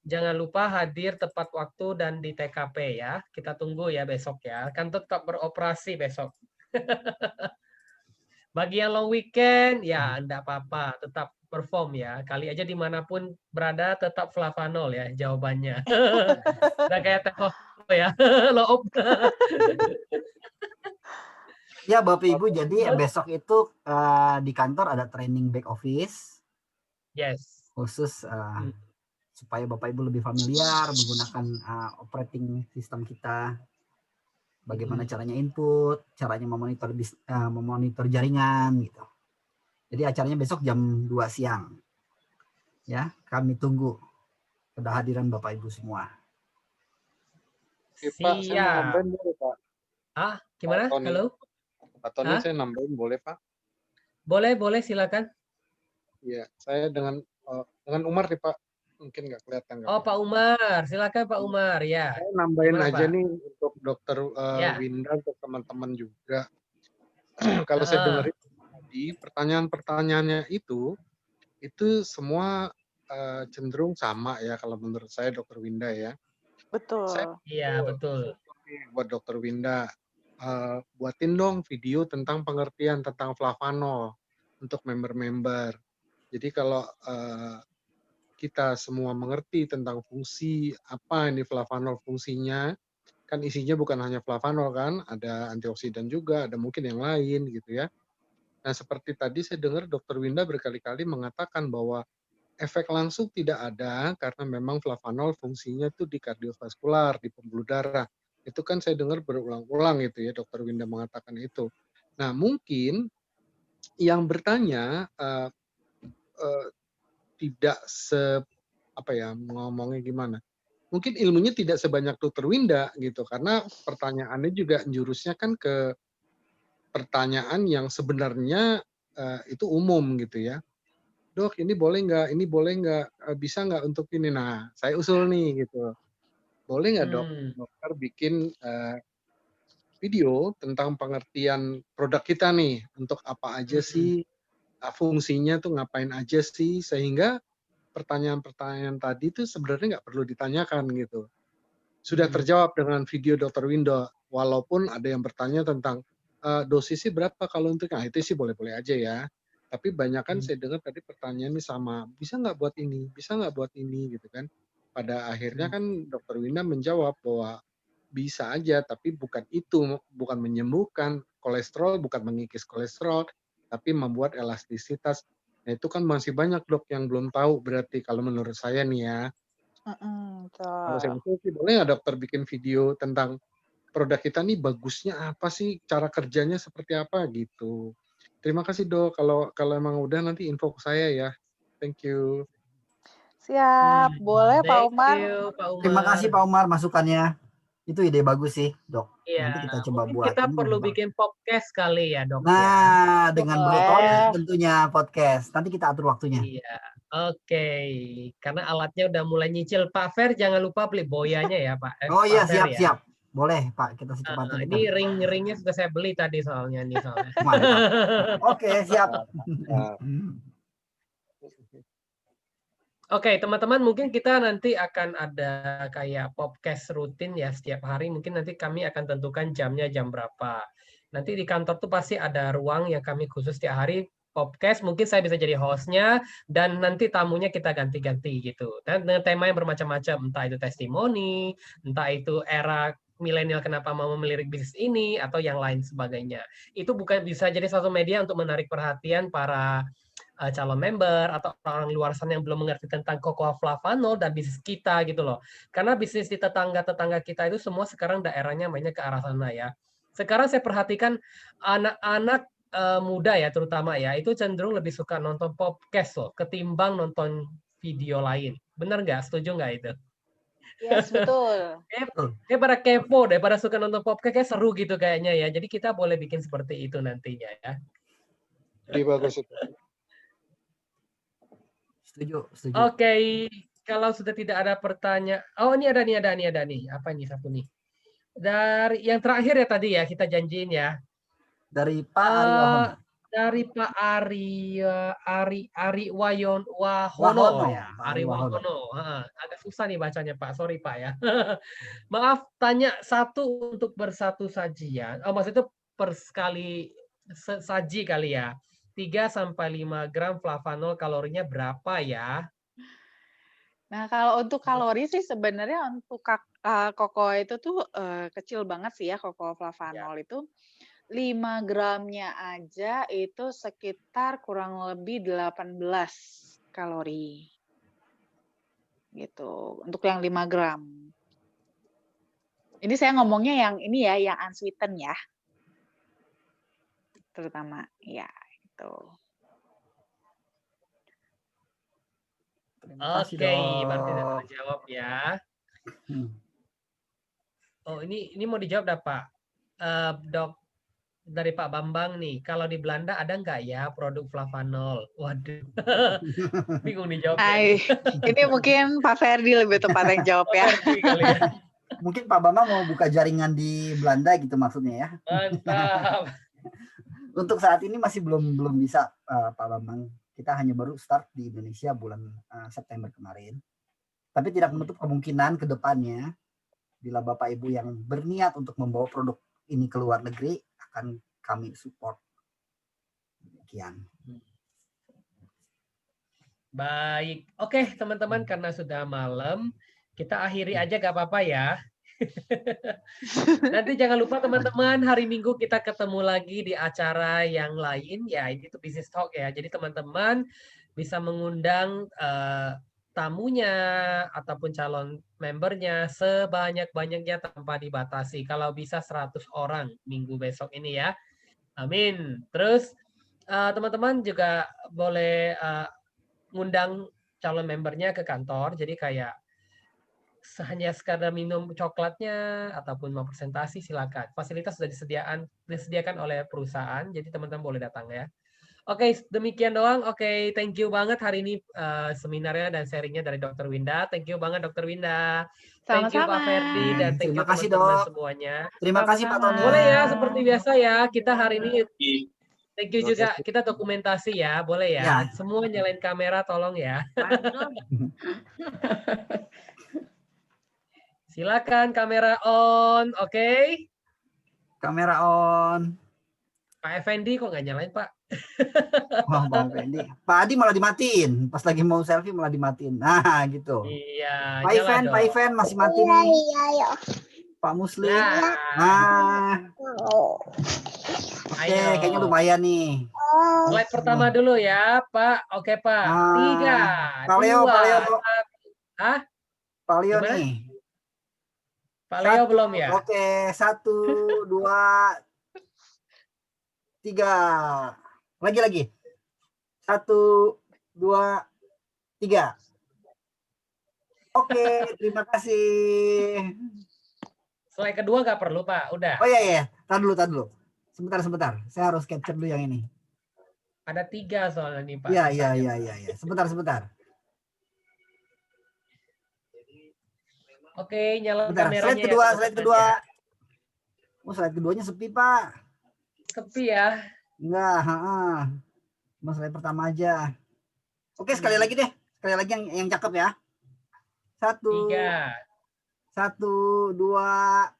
jangan lupa hadir tepat waktu dan di TKP ya. Kita tunggu ya besok ya. Kan tetap beroperasi besok. Bagi yang long weekend, ya enggak apa-apa, tetap perform ya. Kali aja dimanapun berada, tetap flavanol ya jawabannya. Udah kayak teh ya, loop. Ya Bapak Ibu, jadi besok itu di kantor ada training back office. Yes. Khusus supaya Bapak Ibu lebih familiar menggunakan operating system kita. Bagaimana caranya input, caranya memonitor jaringan gitu. Jadi acaranya besok jam 2 siang. Ya, kami tunggu kehadiran Bapak Ibu semua. Pak, saya mau nambahin boleh Pak? Gimana? Halo? Pak Tony, saya nambahin boleh Pak? Boleh, silakan. Iya, saya dengan Umar nih Pak, mungkin nggak kelihatan. Pak Umar, silakan Pak Umar ya. Saya nambahin Gimana, aja Pak? nih untuk Dokter Winda, untuk teman-teman juga. Kalau saya dengerin tadi pertanyaan-pertanyaannya itu semua cenderung sama ya kalau menurut saya Dokter Winda ya. Betul. Iya, betul. Buat Dokter Winda, buatin dong video tentang pengertian tentang flavanol untuk member-member. Jadi kalau kita semua mengerti tentang fungsi apa ini flavanol fungsinya, kan isinya bukan hanya flavanol kan, ada antioksidan juga, ada mungkin yang lain gitu ya. Nah, seperti tadi saya dengar Dr. Winda berkali-kali mengatakan bahwa efek langsung tidak ada karena memang flavanol fungsinya itu di kardiovaskular, di pembuluh darah. Itu kan saya dengar berulang-ulang itu ya, Dr. Winda mengatakan itu. Nah, mungkin yang bertanya tidak apa ya, ngomongnya gimana, mungkin ilmunya tidak sebanyak Dr. Winda gitu, karena pertanyaannya juga jurusnya kan ke pertanyaan yang sebenarnya itu umum gitu ya. Dok, ini boleh nggak? Ini boleh nggak? Bisa nggak untuk ini? Nah, saya usul nih gitu. Boleh nggak dok, dokter bikin video tentang pengertian produk kita nih, untuk apa aja sih, fungsinya tuh ngapain aja sih, sehingga pertanyaan-pertanyaan tadi tuh sebenarnya nggak perlu ditanyakan gitu. Sudah terjawab dengan video Dr. Winda, walaupun ada yang bertanya tentang dosisnya berapa kalau untuk, nah itu sih boleh-boleh aja ya. Tapi banyak kan saya dengar tadi pertanyaannya sama, bisa nggak buat ini, bisa nggak buat ini gitu kan. Pada akhirnya kan Dr. Winda menjawab bahwa bisa aja, tapi bukan itu, bukan menyembuhkan kolesterol, bukan mengikis kolesterol, tapi membuat elastisitas. Nah itu kan masih banyak dok yang belum tahu berarti kalau menurut saya nih ya. Kalau saya Betul. usul sih boleh nggak dokter bikin video tentang produk kita nih bagusnya apa sih, cara kerjanya seperti apa gitu. Terima kasih dok, kalau emang udah nanti info ke saya ya. Thank you. Siap, boleh Pak Thank Umar. you, Pak Umar. Terima kasih Pak Umar masukannya. Itu ide bagus sih, Dok. Iya, Nanti kita coba mungkin buat. kita Ini perlu ide bagus. bikin podcast kali ya, Dok ya. Nah, dengan Boleh. berototnya tentunya podcast. Nanti kita atur waktunya. Iya, oke. Karena alatnya udah mulai nyicil. Pak Fer, jangan lupa beli boyanya ya, Pak. Oh Pak iya, Fer ya. siap. Boleh, Pak. Kita secepatnya. Ini ring-ringnya sudah saya beli tadi soalnya nih soalnya. Mantap. Oke, siap. Oke, teman-teman, mungkin kita nanti akan ada kayak podcast rutin ya setiap hari. Mungkin nanti kami akan tentukan jamnya jam berapa. Nanti di kantor tuh pasti ada ruang yang kami khusus setiap hari podcast. Mungkin saya bisa jadi hostnya dan nanti tamunya kita ganti-ganti gitu. Dan dengan tema yang bermacam-macam, entah itu testimoni, entah itu era milenial kenapa mau melirik bisnis ini atau yang lain sebagainya. Itu bukan bisa jadi satu media untuk menarik perhatian para calon member atau orang luar sana yang belum mengerti tentang cocoa flavanol dan bisnis kita gitu loh. Karena bisnis di tetangga-tetangga kita itu semua sekarang daerahnya mainnya ke arah sana ya. Sekarang saya perhatikan anak-anak muda ya terutama ya, itu cenderung lebih suka nonton podcast loh ketimbang nonton video lain. Bener nggak? Setuju nggak itu? Yes, betul. Daripada kepo, daripada suka nonton podcast kayak seru gitu kayaknya ya. Jadi kita boleh bikin seperti itu nantinya ya. Jadi bagus itu. Setuju. Oke, kalau sudah tidak ada pertanyaan, oh ini ada nih, apa ini satu nih? Dari yang terakhir ya tadi ya kita janjiin ya. Dari Pak Ari Wahono. Dari Pak Ari Wahono ya, Ari Wahono. Agak susah nih bacanya Pak, sorry Pak ya. Maaf, tanya satu untuk bersatu sajian. Oh maksudnya per sekali saji kali ya. 3-5 gram flavanol kalorinya berapa ya? Nah, kalau untuk kalori sih sebenarnya untuk cocoa itu tuh kecil banget sih ya, cocoa flavanol itu 5 gramnya aja itu sekitar kurang lebih 18 kalori. Gitu, untuk yang 5 gram. Ini saya ngomongnya yang ini ya, yang unsweetened ya. Terutama, ya itu. Oke, berarti sudah terjawab ya. Oh, ini mau dijawab dah Pak. Dok, dari Pak Bambang nih, kalau di Belanda ada nggak ya produk flavanol? Waduh, bingung nih jawabnya. Ini mungkin Pak Ferdi lebih tepat yang jawab ya. Mungkin Pak Bambang mau buka jaringan di Belanda gitu maksudnya ya. Mantap. Untuk saat ini masih belum bisa Pak Bambang. Kita hanya baru start di Indonesia bulan September kemarin. Tapi tidak menutup kemungkinan ke depannya bila Bapak Ibu yang berniat untuk membawa produk ini ke luar negeri akan kami support. Demikian. Baik. Oke, teman-teman, karena sudah malam, kita akhiri aja gak apa-apa ya. Nanti jangan lupa teman-teman, hari Minggu kita ketemu lagi di acara yang lain ya, ini tuh Business Talk ya. Jadi teman-teman bisa mengundang tamunya ataupun calon membernya sebanyak-banyaknya tanpa dibatasi. Kalau bisa 100 orang minggu besok ini ya. Amin. Terus teman-teman juga boleh ngundang calon membernya ke kantor. Jadi kayak hanya sekadar minum coklatnya ataupun mau presentasi silakan. Fasilitas sudah disediakan oleh perusahaan, jadi teman-teman boleh datang ya. Oke, demikian doang. Oke, thank you banget hari ini seminarnya dan sharingnya dari Dr. Winda. Thank you banget Dr. Winda. Thank you Pak Sama-sama. Ferdi dan thank you Terima kasih, teman-teman Dok. semuanya. Terima kasih Pak Tony. Boleh ya, seperti biasa ya. Kita hari ini thank you juga. Kita dokumentasi ya, boleh ya. Ya. Semua nyalain kamera tolong ya. Silakan kamera on, oke? Kamera on. Pak Effendi kok nggak nyalain Pak? Wah, Bang Fendi. Pak Adi malah dimatiin. Pas lagi mau selfie malah dimatiin. Nah, gitu. Iya, Pak nyala Ivan, dong. Pak Ivan masih mati nih. Pak Muslim. Nah, oke, Ayo. kayaknya lumayan nih. Slide pertama dulu ya, Pak. Oke, Pak. 3, Pak Leo, 2, Pak Leo. 1. Hah? Pak Leo Gimana? nih. Pak Leo belum ya? Oke, 1, 2, 3. Lagi. 1, 2, 3. Oke, terima kasih. Slide kedua nggak perlu, Pak. Udah. Oh iya. Tar dulu. Sebentar. Saya harus capture dulu yang ini. Ada 3 soalnya nih, Pak. Iya. Sebentar. Oke, nyalain Bentar, kameranya slide kedua. teman-teman ya. Oh, slide keduanya sepi, Pak. Sepi ya. Enggak, cuma slide pertama aja. Oke, sekali lagi deh. Sekali lagi yang cakep ya. 1, 2,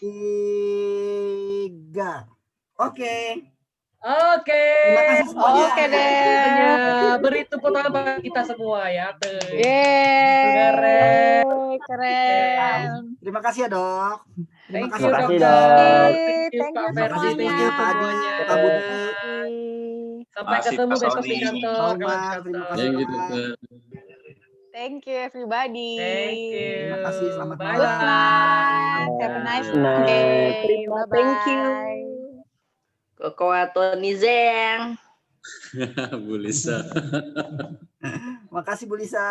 3. Oke. Terima kasih semuanya. Oke deh. Beri tepuk tangan bagi kita semua ya. Yeay, keren. Terima kasih ya, Dok. Terima Thank kasih, you, Dok. dokter. Thank you, Thank Pak you Ferdi. Terima kasih Thank semuanya, you Pak Adi, semuanya. Pak Budi. Sampai ketemu besok di kantor. Pak kalau di Umar, terima kantor. kasih, Pak. Thank you, everybody. Thank you. Terima kasih, selamat Bye Good malam. night. Have a nice Nah, day. terima Bye-bye. thank you. Koko Tony Zeng. Bu Lisa. Makasih Bu Lisa.